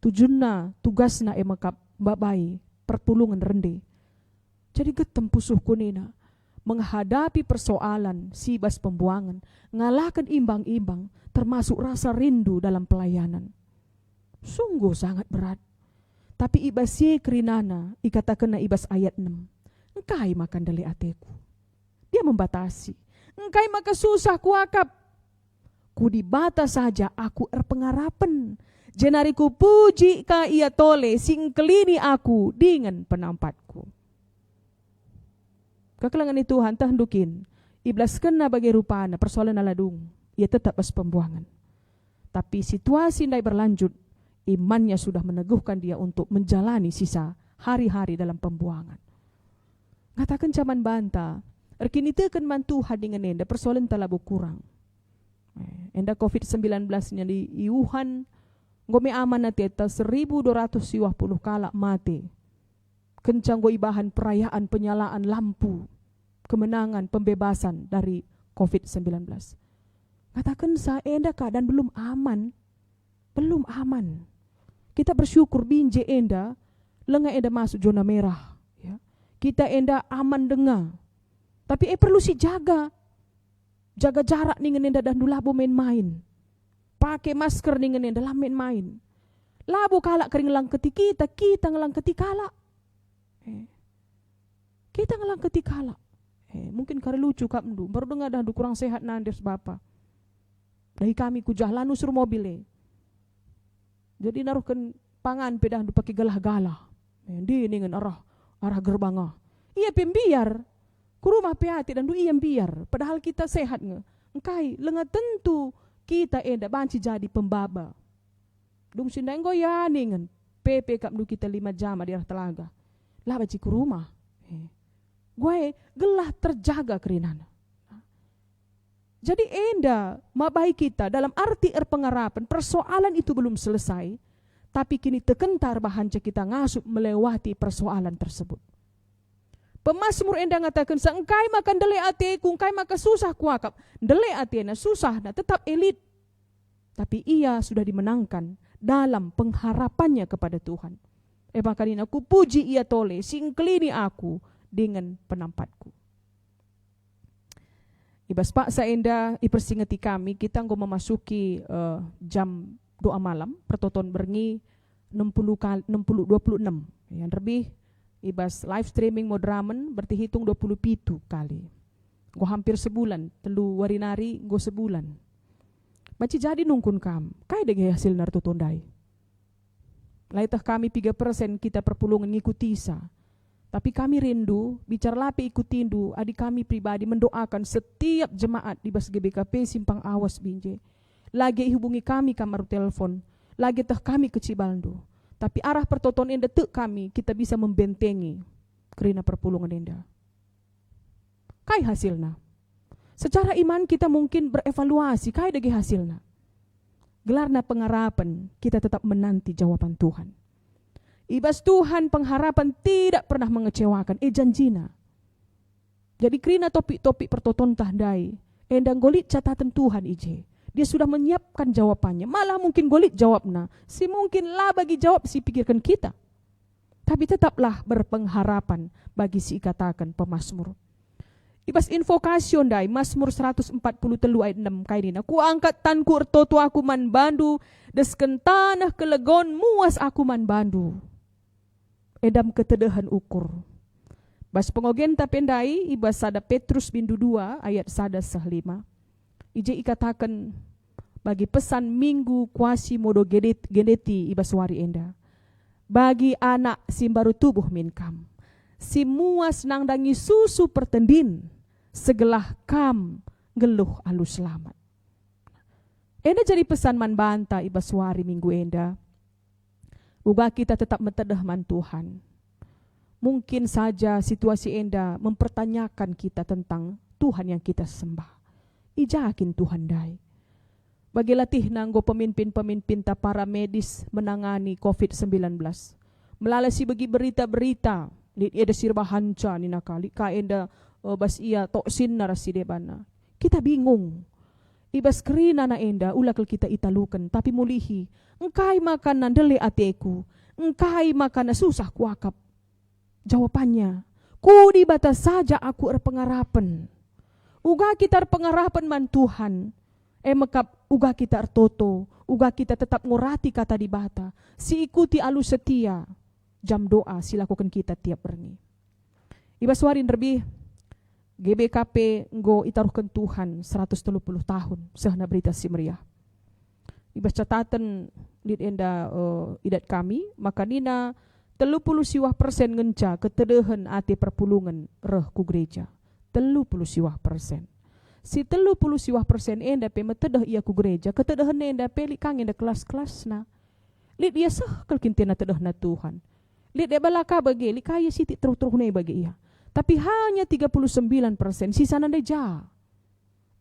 Tujunna, tugasna emakap babai perpulungan rende. Jadi getem pusuhku nina menghadapi persoalan sibas pembuangan, ngalahkan imbang-imbang, termasuk rasa rindu dalam pelayanan. Sungguh sangat berat. Tapi ibas ye kerinana, ikatakan na ibas ayat 6. Engkai makan dali ateku. Dia membatasi. Engkai maka susah kuakap. Ku dibata saja aku erpengarapan. Jenariku puji ka ia tole singkelini aku dengan penampatku. Kekelangan itu Tuhan hendukin. Iblas kena bagi rupana persoalan aladung. Ia tetap pas pembuangan. Tapi situasi ndai berlanjut. Imannya sudah meneguhkan dia untuk menjalani sisa hari-hari dalam pembuangan. Ngatakan caman banta. Erkini tekan man Tuhan dengan enda persoalan telah berkurang. Enda COVID-19 nya di Wuhan. Ngome aman na teta 1250 kala mati. Kencang go ibahan perayaan penyalaan lampu, kemenangan, pembebasan dari COVID-19. Katakan saya enda keadaan belum aman. Belum aman. Kita bersyukur binje enda, lengah enda masuk zona merah. Ya. Kita enda aman dengar. Tapi perlu si jaga. Jaga jarak dengan enda dan labu main-main. Pakai masker dengan enda dalam main-main. Labu kalak kering langketi kita ngelangketi kalak. Kita ngelangketi kalak. Mungkin karena lucu kap ndu, baru dengar dah kurang sehat nandes bapa. Dari kami ku jahlanu sur mobile. Jadi naruhkan pangan pedah ndu pakai galah-galah. Di dengan arah gerbanga. Iya pembiar. Ku rumah peati dan du iya biar. Padahal kita sehat nge. Engkai lenga tentu kita enda banci jadi pembaba. Dung sindang goya ningen. PP kap ndu kita 5 jam di arah telaga. Lah baci ku rumah. Gue gelah terjaga kerinana. Jadi enda mabai kita dalam arti erpengarapan persoalan itu belum selesai, tapi kini tekentar bahanca kita ngasup melewati persoalan tersebut. Pemasmur enda ngatakan engkai makan dele ateku, engkai maka susah kuakap. Dele atena susah na tetap elit. Tapi ia sudah dimenangkan dalam pengharapannya kepada Tuhan. Makanina ku puji ia tole singkelini aku dengan penampatku. Ibas pak saenda ipersingeti kami kita nggo memasuki jam doa malam pertoton berngi 26 yang lebih ibas live streaming modramen berarti hitung 27 kali. Nggo hampir sebulan, telu warinari nggo sebulan. Maci jadi nungkun kam, kai dege hasil nartotondai. Laitah kami 3% kita perpulungan ngikuti sa. Tapi kami rindu, bicara lapi ikutindu, adik kami pribadi mendoakan setiap jemaat di Bas GBKP Simpang Awas Binje. Lagi hubungi kami kamar telepon, lagi teh kami ke Cibaldo. Tapi arah pertoton enda tek kami, kita bisa membentengi kerina perpulungan enda. kai hasilna. Secara iman kita mungkin berevaluasi, kai dagi hasilna. Gelarna pengharapan, kita tetap menanti jawaban Tuhan. Ibas Tuhan pengharapan tidak pernah mengecewakan, janjina. Jadi krina topik-topik pertoton tahdai, endang golit catatan Tuhan ije. Dia sudah menyiapkan jawabannya, malah mungkin golit jawabna. Si mungkin lah bagi jawab si pikirkan kita. Tapi tetaplah berpengharapan bagi si katakan pemazmur. Ibas invokasyon dai Mazmur 143 ayat 6 kainina. Ku angkat tanku ertoto aku man bandu, desken tanah kelegon muas aku man bandu. Edam ketedahan ukur. Bas pengogen tapendai ibas sada Petrus bindu 2 ayat sada 5. Ije ikatakan bagi pesan minggu kuasi modo geneti ibas wari enda. Bagi anak simbaru tubuh minkam. Si muas nang dangi susu pertendin. Segelah kam geluh alus selamat. Enda jadi pesan man banta ibas wari minggu enda. Uga kita tetap mentedah man Tuhan. Mungkin saja situasi enda mempertanyakan kita tentang Tuhan yang kita sembah. Ijakin Tuhan dai. Bagi latih nanggo pemimpin-pemimpin ta para medis menangani COVID-19. Melalasi bagi berita-berita. Lid eda sirbahanca ni nakali. Ka enda bas iya toksin narasi debana. Kita bingung. Ibas kerina na enda ulakal kita italukan. Tapi mulihi. Engkai makan nandele ateku. Engkai makan na susah kuakap. Jawabannya. Kudi batas saja aku erpengarapan. Uga kita erpengarapan man Tuhan. Mekap uga kita ertoto. Uga kita tetap ngurati kata di bata. Si ikuti alus setia. Jam doa silakukan kita tiap berni. Ibas warin lebih. GBKP nggo itaruhkan Tuhan 130 tahun sehna berita si meriah. Ibas catatan lid enda idat kami maka nina 30% ngenca ketedehan ati perpulungan reh ku gereja. 30%. Si 30% enda pe metedah ia ku gereja ketedehan enda pe li kang enda kelas-kelas na. Lid ia sah kelkintina tedah na Tuhan. Lid e balaka bagi li kaya siti terus-terus ne bagi ia. Tapi hanya 39%, sisa nanda ja.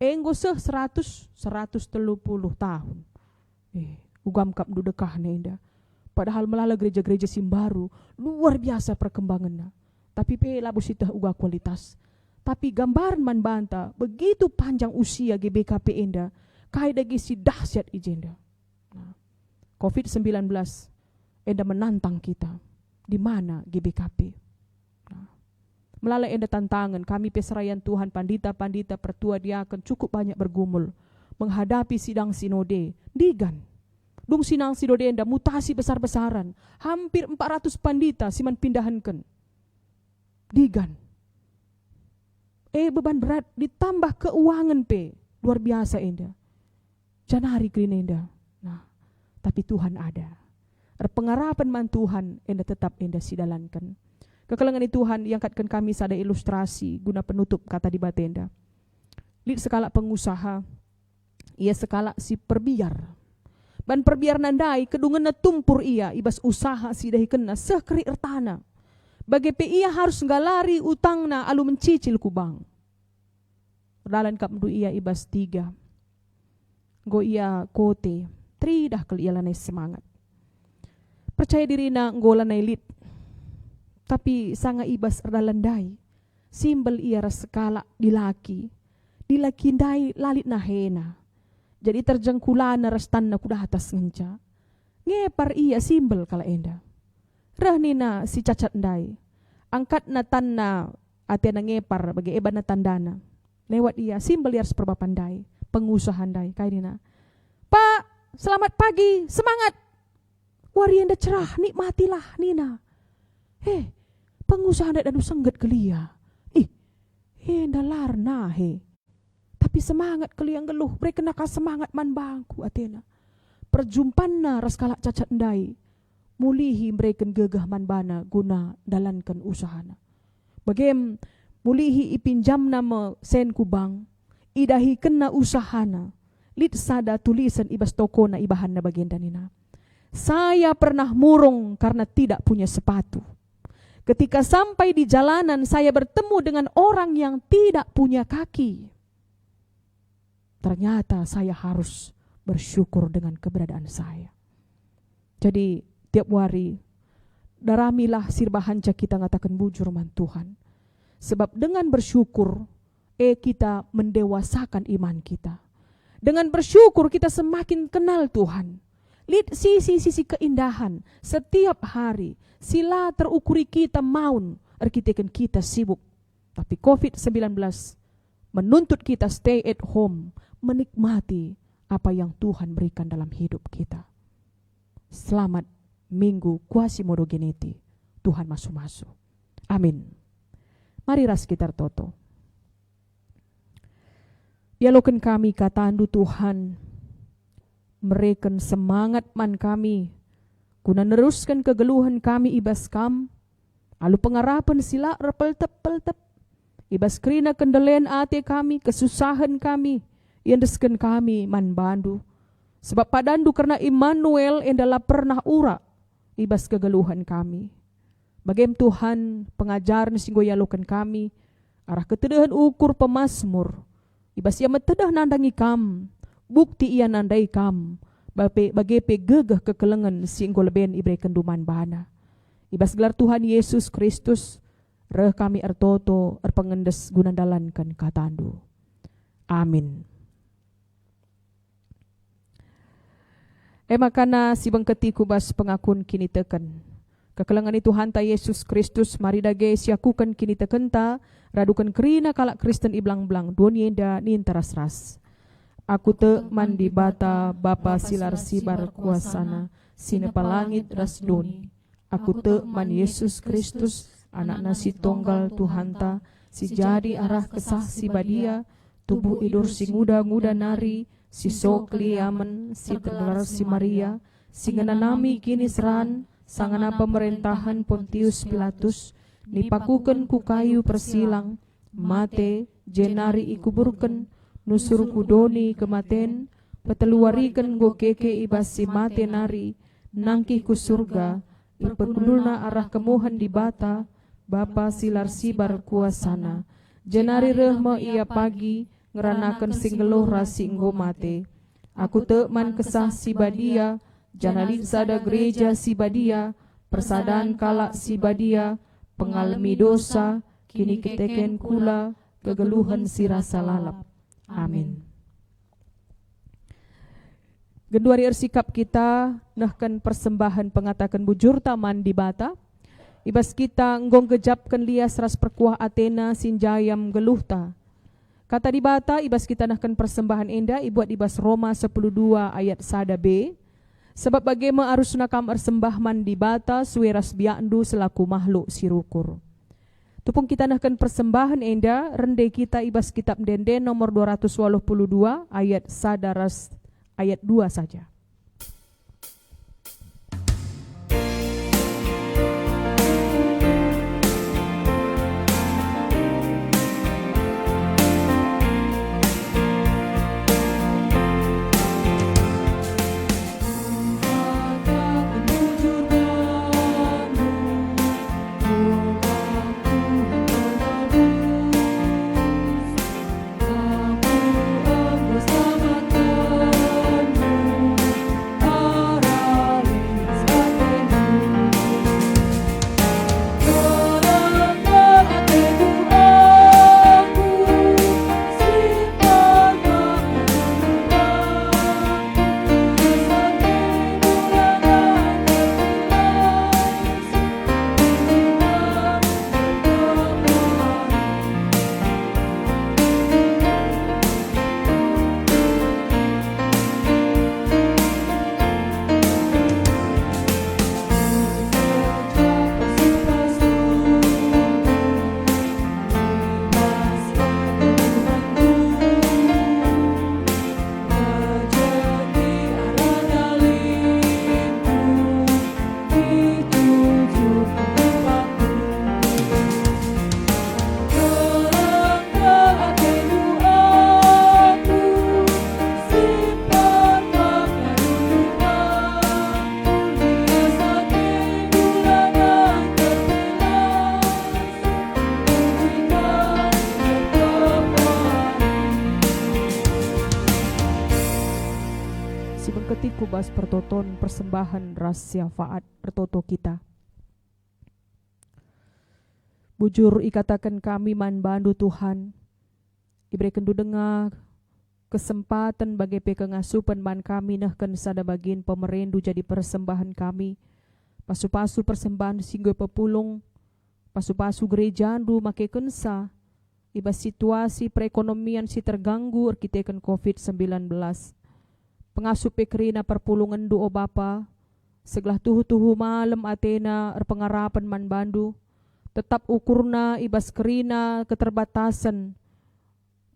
Enggo seh 130 tahun. Ugam kap dudekah nenda. Padahal melala gereja-gereja simbaru, luar biasa perkembangannya. Tapi pe labu sitah uga kualitas. Tapi gambaran man banta, begitu panjang usia GBKP enda, kai dagi si dahsyat ijenda. Nah, COVID-19 enda menantang kita. Di mana GBKP? Melalui enda tantangan, kami peserayan Tuhan, pandita-pandita, pertua diaken cukup banyak bergumul. Menghadapi sidang sinode, digan. Dung sidang sinode enda mutasi besar-besaran. Hampir 400 pandita siman pindahankan. Digan. Beban berat, ditambah keuangan pe. Luar biasa enda. Janari green enda. Nah, tapi Tuhan ada. Pengarapan man Tuhan, enda tetap enda sidalankan. Kekalangan Tuhan yang angkatkan kami sada ilustrasi guna penutup kata di batenda. Lid sekala pengusaha, ia sekala si perbiar. Ban perbiar nandai kedungan na tumpur ia ibas usaha si dahi kena sekeri ertana. Bagi pe ia harus ngalari utang na alu mencicil kubang. Dalan kapdu ia ibas 3. Go ia kote, tridah kali ia lanai semangat. Percaya diri na ngolanai lid. Tapi sanga ibas erdalandai. Simbol ia rasekala dilaki. Dilakindai lalit nahena. Jadi terjengkulana rastan na kuda atas ngenca. Ngepar ia simbol kala enda. Rahnina si cacat ndai. Angkat na tanna ati na ngepar bagi eban na tandana. Lewat ia simbol ia seperbapandai. Pengusahandai kainina. Pak, selamat pagi, semangat. Warienda cerah, nikmatilah nina. Pengusaha ndak anu sengget kelia. Ndalar nah Tapi semangat kelia geluh, mereka nak semangat man bangku atena. Perjumpanna raskala cacat ndai. Mulihi mereka gegah man bana guna dalankan usahana. Bagem mulihi ipinjam nama sen kubang, idahi kena usahana. Lid sada tulisan ibas toko na ibahan na bagian danina. Saya pernah murung karena tidak punya sepatu. Ketika sampai di jalanan, saya bertemu dengan orang yang tidak punya kaki. Ternyata saya harus bersyukur dengan keberadaan saya. Jadi tiap hari daramilah sirbahanca kita ngatakan bujur man Tuhan. Sebab dengan bersyukur kita mendewasakan iman kita. Dengan bersyukur kita semakin kenal Tuhan. Lihat sisi-sisi keindahan setiap hari. Sila terukuri kita maun, arkiteken kita sibuk. Tapi COVID-19 menuntut kita stay at home, menikmati apa yang Tuhan berikan dalam hidup kita. Selamat Minggu Quasimodo-Geneti. Tuhan masuk-masuk. Amin. Mari ras kita toto. Yaloken kami katandu Tuhan, mereken semangat man kami, guna neruskan kegeluhan kami ibas kam, alu pengarapan sila repeltep-peltep, ibas krina kendelen ate kami, kesusahan kami, yendesken kami man bandu, sebab padandu karena Immanuel endala pernah ura, ibas kegeluhan kami. Bagem Tuhan pengajaran singgo yaloken kami, arah ketedahan ukur pemasmur, ibas ia metedah nandangi kam, bukti ia nandai kam, bagepe gegah kekelengan singgo leben ibre kenduman bana. Ibas gelar Tuhan Yesus Kristus, reh kami ertoto erpengendes gunandalankan katandu. Amin. Makana si bengketi kubas pengakun kini teken. Kekelengan itu hanta Yesus Kristus mari dage siakukan kini tekenta, radukan kerina kalak Kristen iblang-blang dunia nin teras-ras. Aku te mandi bata bapa silar sibar kuasana, sinepa langit ras doni. Aku te man Yesus Kristus, anak nasi tonggal Tuhanta, si jadi arah kesah si badia, tubuh idur si nguda-nguda nari, si sokli amen, si tergelar si Maria, si ngenanami kini seran, sangana pemerintahan Pontius Pilatus, nipakuken ku kayu persilang, mate, jenari ikuburken, nusur kudoni kematen, peteluariken go keke ibas si mate nari, nangkih ku surga, ipekundulna arah kemuhan di bata, bapa silar sibar kuasana, jenari rehma ia pagi, ngeranakan singgeluh rasi enggo mate, aku te man kesah si badia, janalin sada gereja si badia, persadaan kalak si badia, pengalami dosa, kini keteken kula, kegeluhan si rasa lalap. Amin. Genduari ersikap kita, nahkan persembahan pengatakan bujur taman di bata, ibas kita nggong gejapkan lias ras perkuah Athena sinjayam geluhta. Kata di bata, ibas kita nahkan persembahan enda, ibuat ibas Roma 10:2 ayat sada B. Sebab bagaimana arus nakam ersembah man di bata sueras biandu selaku makhluk sirukur. Tupung kita nahkan persembahan enda, rende kita ibas kitab denden nomor 282 ayat sadaras ayat 2 saja. ibas pertoton persembahan ras syafaat pertoto kita. Bujur ikatakan kami man bandu Tuhan, iberikan du dengar kesempatan bagi pekengasupan man kami nahkan sada bagin pemerendu jadi persembahan kami. Pasu-pasu persembahan singgo pepulung, pasu-pasu gerejandu make kensa, ibas situasi perekonomian si terganggu arkiteken COVID-19. Pengasup pekerina perpulungan du o Bapa, seglah tuhu-tuhu malam Athena pengarapan man bandu, tetap ukurna ibas kerina keterbatasan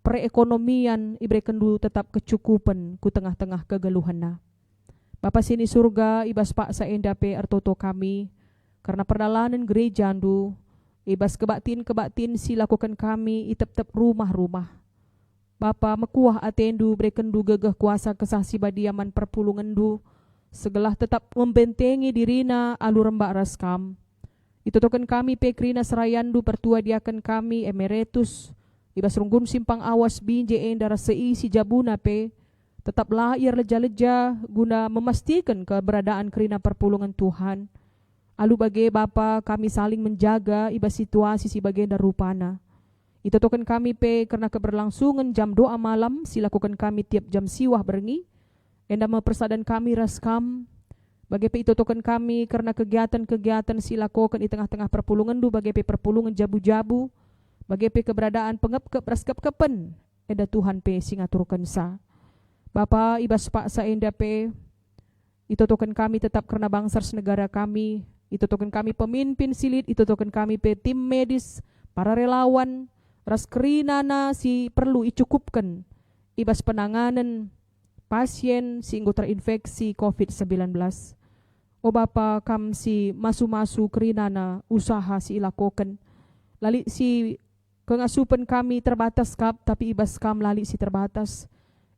perekonomian iberikan du tetap kecukupan ku tengah-tengah kegeluhanna. Bapa sini surga ibas pak saendape artoto kami, karena perdalanan gereja andu ibas kebatin si lakukan kami itep-tep rumah-rumah. Bapa mekuah atendu berikan du gegah kuasa kesasi badiaman perpulungan du, segelah tetap membentengi dirina alu rembak raskam. Itutokan kami pekrina serayandu pertua diakan kami emeritus, ibas runggun simpang awas binje endara seisi jabuna pe, tetap lahir leja-leja guna memastikan keberadaan kerina perpulungan Tuhan. Alu bagai Bapa kami saling menjaga ibas situasi si bagenda rupana. Itutokan kami pe karena keberlangsungan jam doa malam silakukan kami tiap jam siwah berengi, enda mempersadan kami raskam. Bagai pe itutokan kami karena kegiatan-kegiatan silakukan di tengah-tengah perpulungan du bagai pe perpulungan jabu-jabu, bagai pe keberadaan pengep-kep raskep-kepen, enda Tuhan pe singaturkan sa. Bapa ibas pak sa enda pe, itutokan kami tetap karena bangsa negara kami, itutokan kami pemimpin silit, itutokan kami pe tim medis, para relawan, ras kerinana si perlu icukupkan, ibas penanganan pasien sehingga terinfeksi COVID-19. O Bapa kam si masu-masu kerinana usaha si ilakokan. Lali si kengasupan kami terbatas kap, tapi ibas kam lali si terbatas.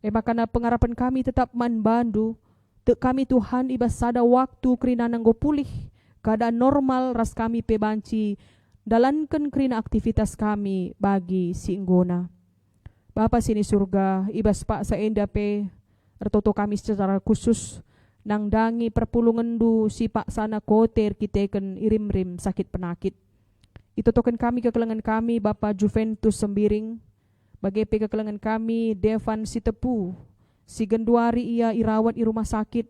Makana pengarapan kami tetap man bandu, te kami Tuhan ibas sada waktu kerinana nggo pulih, keadaan normal ras kami pe banci, dalankan kerina aktivitas kami bagi si inggona. Bapa sini surga, ibas pak saenda pe, ertoto kami secara khusus, nang dangi perpulungan du si pak sana koter kiteken irim-rim sakit penakit. Itutokan kami kekelengan kami Bapa Juventus Sembiring, bagai pe kekelengan kami Devan si Tepu, si Genduari ia irawat i rumah sakit.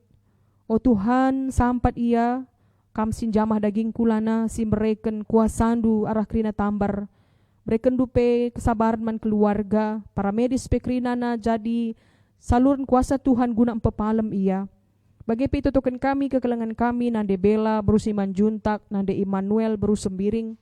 O Tuhan sampat ia, kam sin jamah daging kulana si mereken kuasandu arah krina tambar, mereken dupe kesabaran man keluarga, para medis pe krinana jadi saluran kuasa Tuhan guna empepalem ia. Bagai pe itutokan kami kekelengan kami nande Bela berusiman juntak, nande Immanuel berusembiring,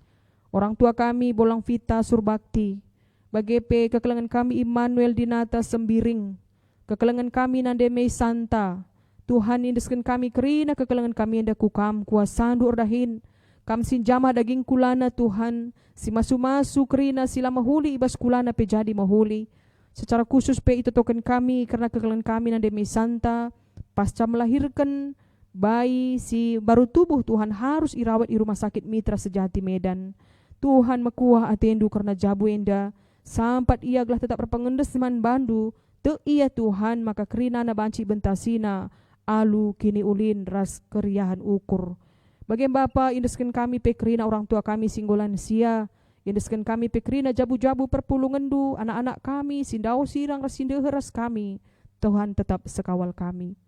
orang tua kami Bolang Vita Surbakti. Bagai pe kekelengan kami Immanuel Dinata Sembiring, kekelengan kami nande Mei Santa. Tuhan indeskan kami kerina kekelengan kami enda kukam kuasandu ordahin, kam sin jamah daging kulana Tuhan, si masu-masu kerina sila mahuli ibas kulana pe jadi mahuli. Secara khusus pe itutokan kami karena kekelengan kami nande Mei Santa, pasca melahirkan bayi si baru tubuh Tuhan harus irawat di rumah sakit Mitra Sejati Medan. Tuhan mekuah atendu karena jabu enda, sampat ia gelah tetap berpengendes man bandu, te iya Tuhan maka kerina na banci bentasina, alu kini ulin ras keriahan ukur. Bagaimana Bapa indeskan kami pekrina orang tua kami singgolan sia, indeskan kami pekrina jabu-jabu perpulungan du, anak-anak kami sindau sirang ras sindeheras kami, Tuhan tetap sekawal kami.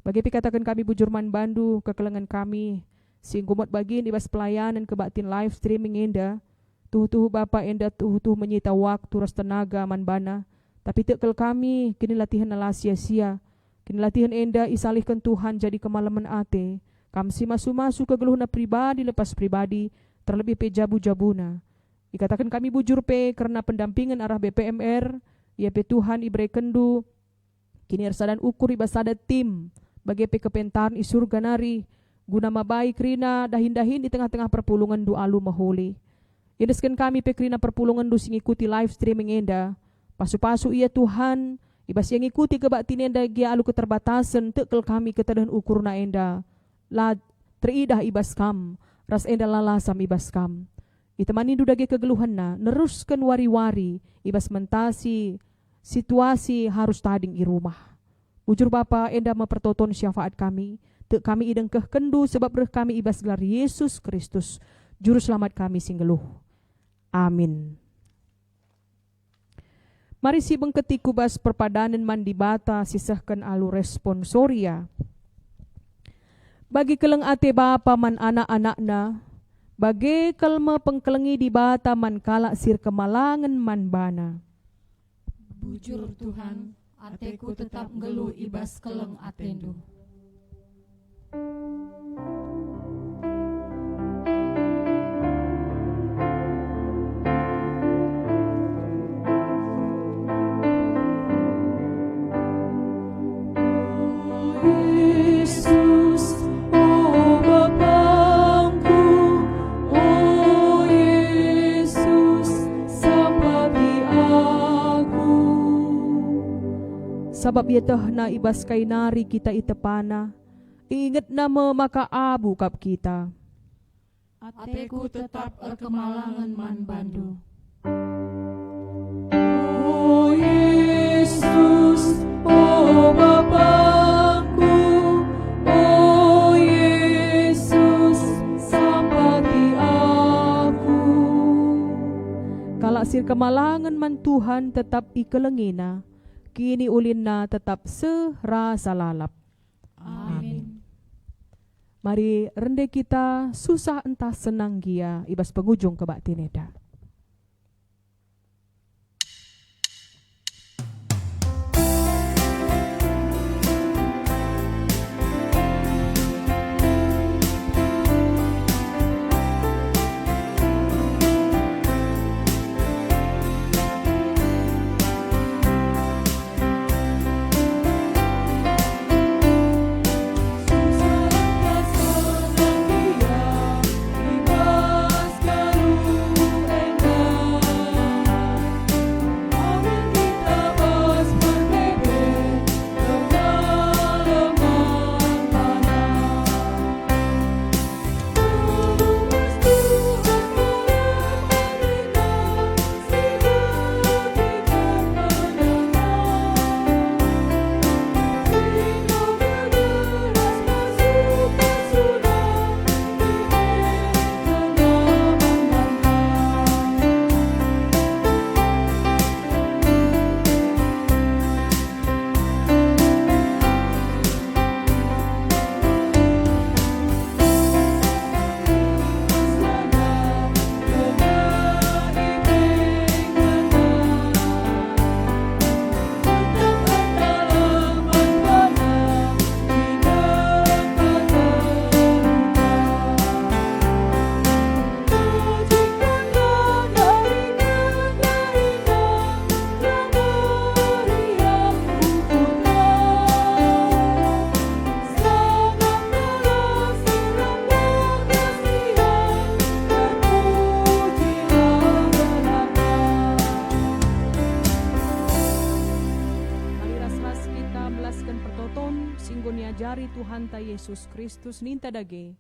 Bagi katakan kami bujurman bandu kekelengan kami singgumot bagin ibas pelayanan kebatin live streaming enda, tuh Bapa enda tuh menyita waktu ras tenaga man bana, tapi tekel kami kini latihan ala sia-sia, kini latihan enda isalihkan Tuhan jadi kemalaman ate, kam si masu-masu kegeluhna pribadi lepas pribadi, terlebih pe jabu-jabuna. Dikatakan kami bujur pe karena pendampingan arah BPMR, ya pe Tuhan ibrei kendu, kini ersadan ukur ibasada tim, bagai pe kepentaan i surga nari, guna mabai krina dahin-dahin di tengah-tengah perpulungan du alu mahuli. Indeskan kami pe krina perpulungan du singikuti live streaming enda, pasu-pasu iya Tuhan, ibas yang ikuti kebatin enda gia alu keterbatasan, tekel kami ketadahan ukurna enda, la teridah ibas kam, ras enda lalasam ibas kam. Itemani du dagi kegeluhanna, neruskan wari-wari, ibas mentasi, situasi harus tading i rumah. Ujur Bapa enda mempertoton syafaat kami. Tek kami ideng keh kendu sebab reh kami ibas gelar Yesus Kristus. Juru selamat kami singgeluh. Amin. Mari si bengketi kubas perpadanan mandi bata sisahkan alu responsoria. Bagi keleng ate bapa man anak-anakna, bagi kelma pengkelengi di bata man kalak sir kemalangan man bana. Bujur Tuhan, ateku tetap ngeluh ibas keleng atendu. Yesus, oh Bapangku, oh Yesus, seperti aku. Sabab ia na ibas kay nari kita itepana, ingat nama maka abu kap kita. Ateku tetap kemalangan man bandu. Oh Yesus, oh Bapangku, oh Yesus, seperti aku. Kalak sir kemalangan man Tuhan tetap ikelengina, kini ulinna tetap serasa lalap. Amin. Mari rende kita susah entah senang gia ibas pengujung kebak tineda. jari Tuhan ta Yesus Kristus ninta dage.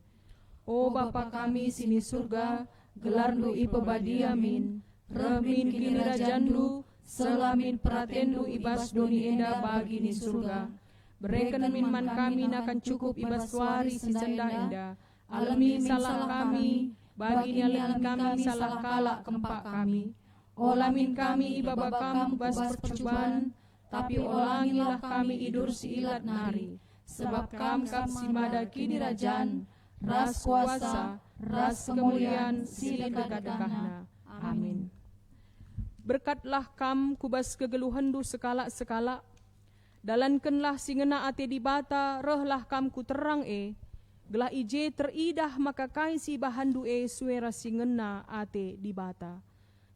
O Bapa kami sini surga, gelarnu ipebadiamin, rehmin kini rajandu, selamin pratendu ibas doni enda bagi ni surga. Bereken min man kami nakan cukup ibas suari si senda enda, alami salah kami, bagi nyalin kami salah kalak kempak kami. Olamin kami ibaba kamu bas percobaan, tapi olangilah kami idur si ilat nari. Sebab kam si mada kini rajan, ras kuasa, ras kemuliaan silih dekat-dekatna. Amin. Berkatlah kam kubas kegeluhandu sekala-sekala, dalankenlah singena ate di bata, rehlah kam ku terang gelah ije teridah maka kai si bahandu suera singena ate di bata.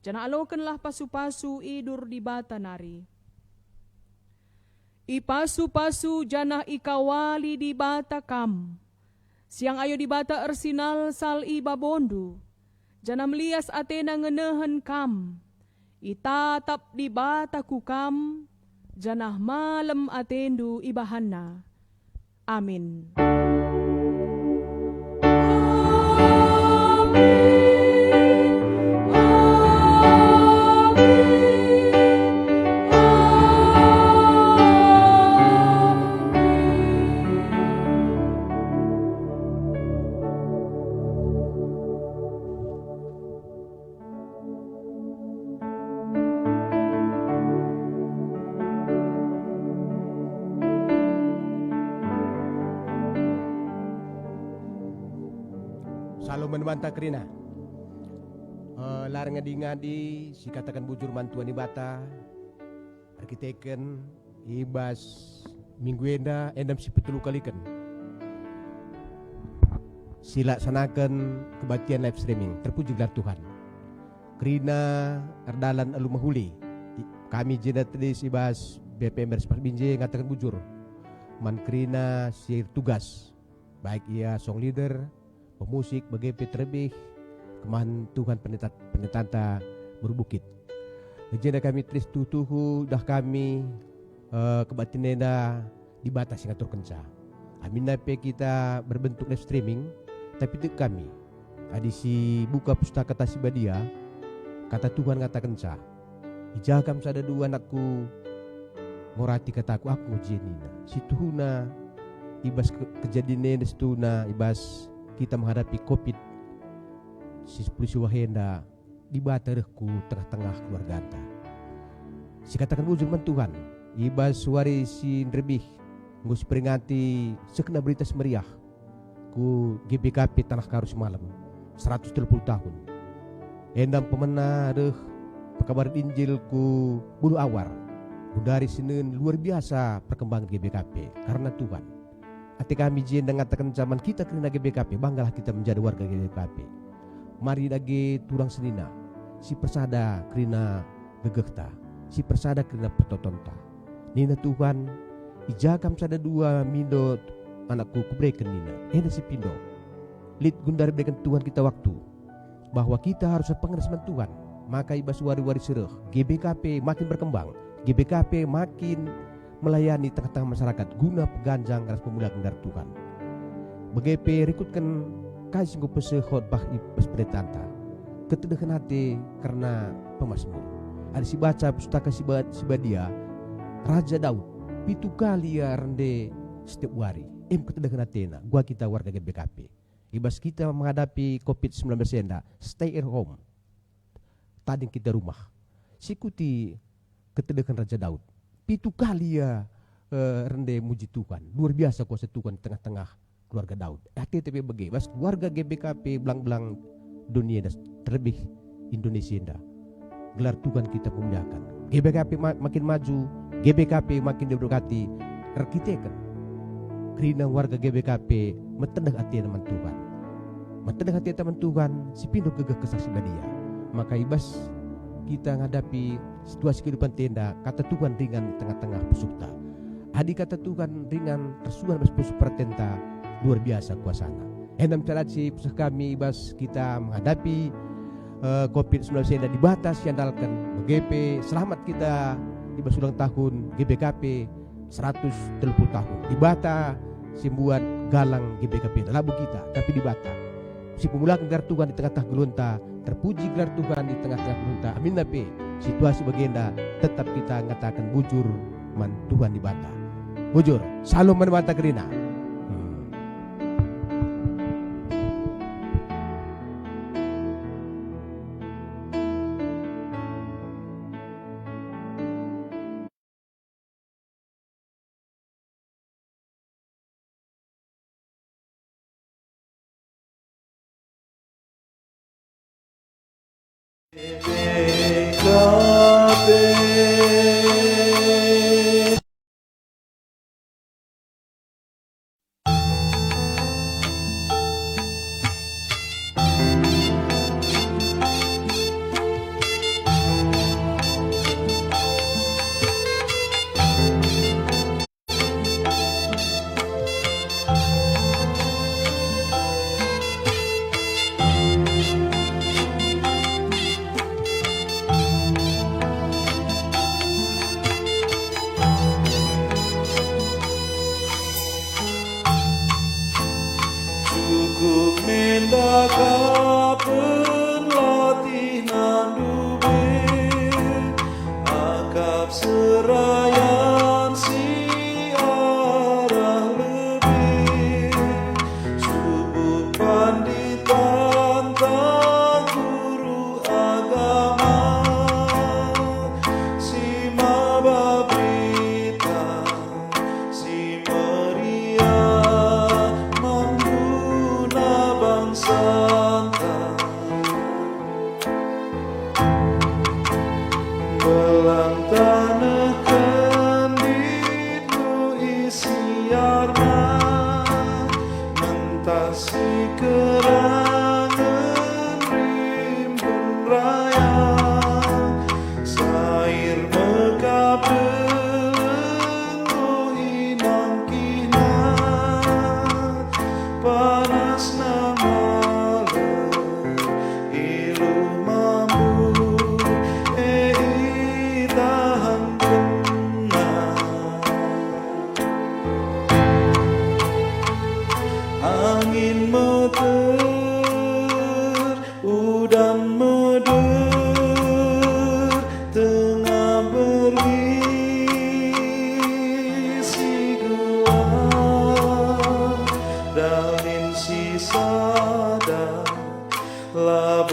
Jana alokenlah pasu-pasu idur di bata nari. Ipasu-pasu jana ikawali di bata kam. Siang ayo di bata ersinal sal ibabondu. Jana melias atena ngenehen kam. Itatap di bata kukam. Janah malam atendu ibahanna. Amin. Shalom manubanta kerina. Larang ngadi-ngadi si katakan bujur mantuan ibata. Arkiteken ibas minggu endam si petulu kalikan. Sila sanakan kebaktian live streaming. Terpuji gelar Tuhan. Kerina ardalan alu mahuli. Kami jeda tadi ibas BPM Berspas Binje ngatakan bujur. Man kerina sir tugas. Baik ia song leader, pemusik, BGP terlebih, kemahan Tuhan penetanta berbukit. Legenda kami tris tutuhu dah kami kebatinenda dibatasi ngatur kenca. Amin nape kita berbentuk live streaming, tapi itu kami. Adisi buka pustaka Tasibadia, kata Tuhan kata kenca. Ijakam sada dua anakku, ngorati kataku aku jenina. Situhuna ibas kejadian setuna ibas kita menghadapi COVID si 10 wahenda di batarku tengah-tengah keluarga anta. Si katakan bujur man Tuhan ibas suari si lebih ngus peringati sekena berita semeriah ku GBKP Tanah Karu semalam 130 tahun. Endam pemena deh pekabar Injil ku bulu awar. Dari Senin luar biasa perkembangan GBKP karena Tuhan. Hati kami jien dengan tekan zaman kita kena GBKP, banggalah kita menjadi warga GBKP. Mari lagi turang senina, si persada kerina gegekta, si persada kerina pertotonta. Nina Tuhan, ijakam sada dua mindo anakku kubreken nina, si pindo. Lid gundar berikan Tuhan kita waktu, bahwa kita harus pengenasan Tuhan. Maka ibas wari-wari sereh, GBKP makin berkembang, GBKP makin melayani tengah-tengah masyarakat guna peganjang ras pemulihan dari Tuhan. BGP rekrutkan kasih ngopese khotbah ibas pedetanta. Ketedekan hati karena pemasmur. Ada si baca pustaka Sibadia Raja Daud. Pitu kali ya rende setiap hari. Ketedekan hati na. Gua kita warga GBKP. Ibas kita menghadapi COVID-19 enda. Stay at home. Tadi kita rumah. Sikuti ketedekan Raja Daud. Pitu kali ya rende muji Tuhan. Luar biasa kuasa Tuhan di tengah-tengah keluarga Daud. Hati tapi bagi bas keluarga GBKP belang-belang dunia dan terlebih Indonesia indah. Gelar Tuhan kita memuliakan. GBKP makin maju, GBKP makin diberkati. Arkiteken kerina warga GBKP metendah hati teman Tuhan. Metendah hati teman Tuhan si pindah gegeh kesaksi dia. Maka ibas kita menghadapi situasi kehidupan tenda, kata Tuhan ringan di tengah-tengah pesukta. Adik kata Tuhan ringan tersuhan bas pesuk tenta luar biasa kuasana. Enam caraci pusat kami ibas kita menghadapi COVID-19 yang dibatas andalkan BGP selamat kita ibas ulang tahun GBKP 130 tahun. Dibata simbuan galang GBKP labu kita tapi dibata. Si pemulaan gelar Tuhan di tengah-tengah gelunta, terpuji gelar Tuhan di tengah-tengah gelunta. Amin nape situasi bagenda tetap kita ngatakan bujur man Tuhan di bata. Bujur, salam man bata kerina.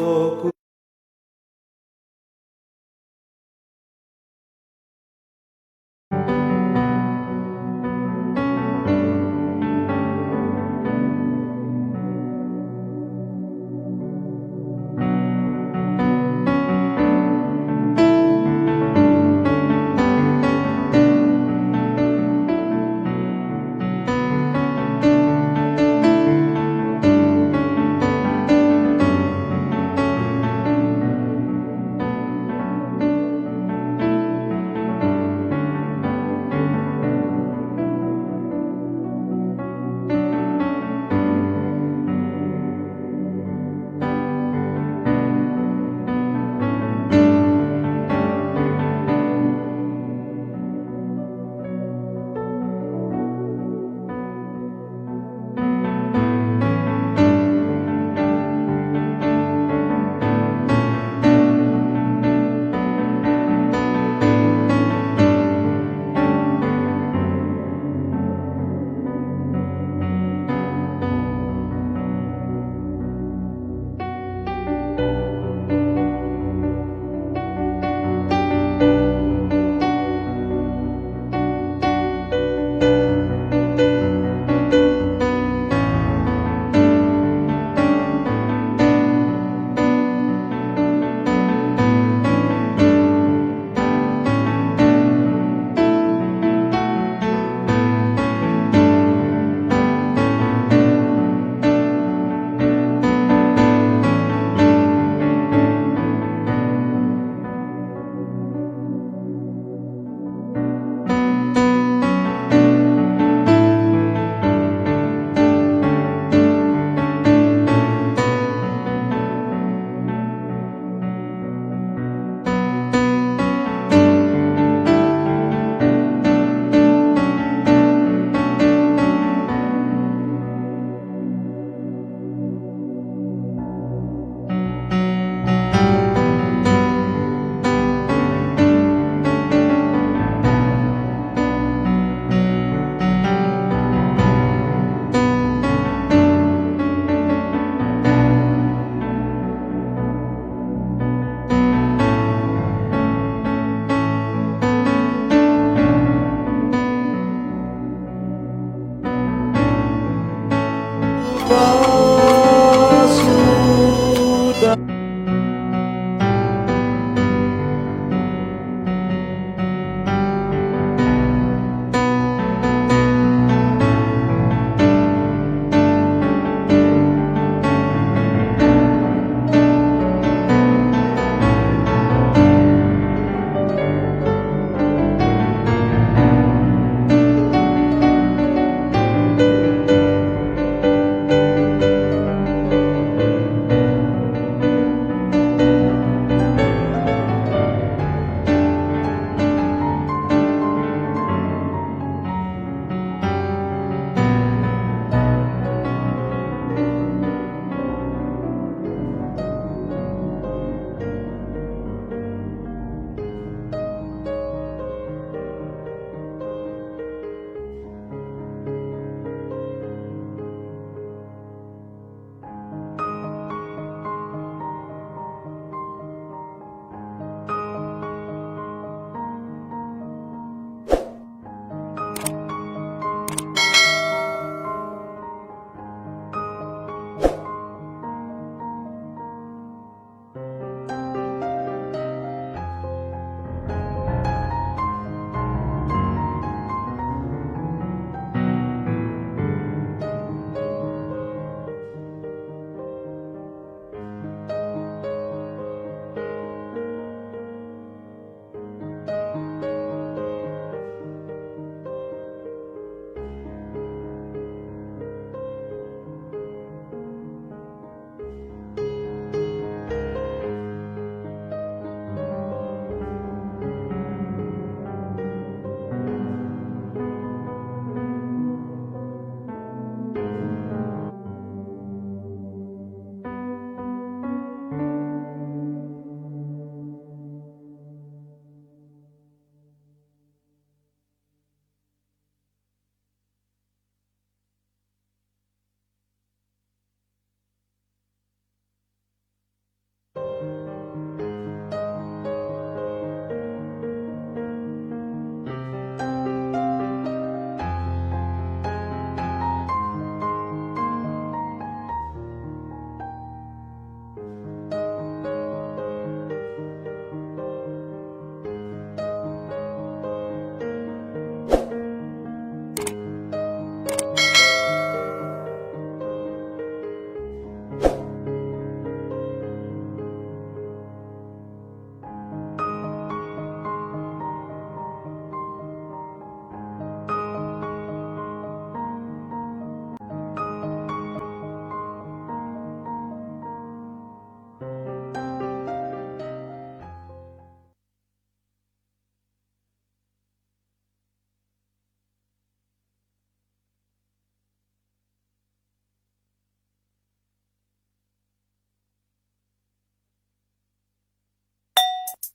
rohku.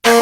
Bye.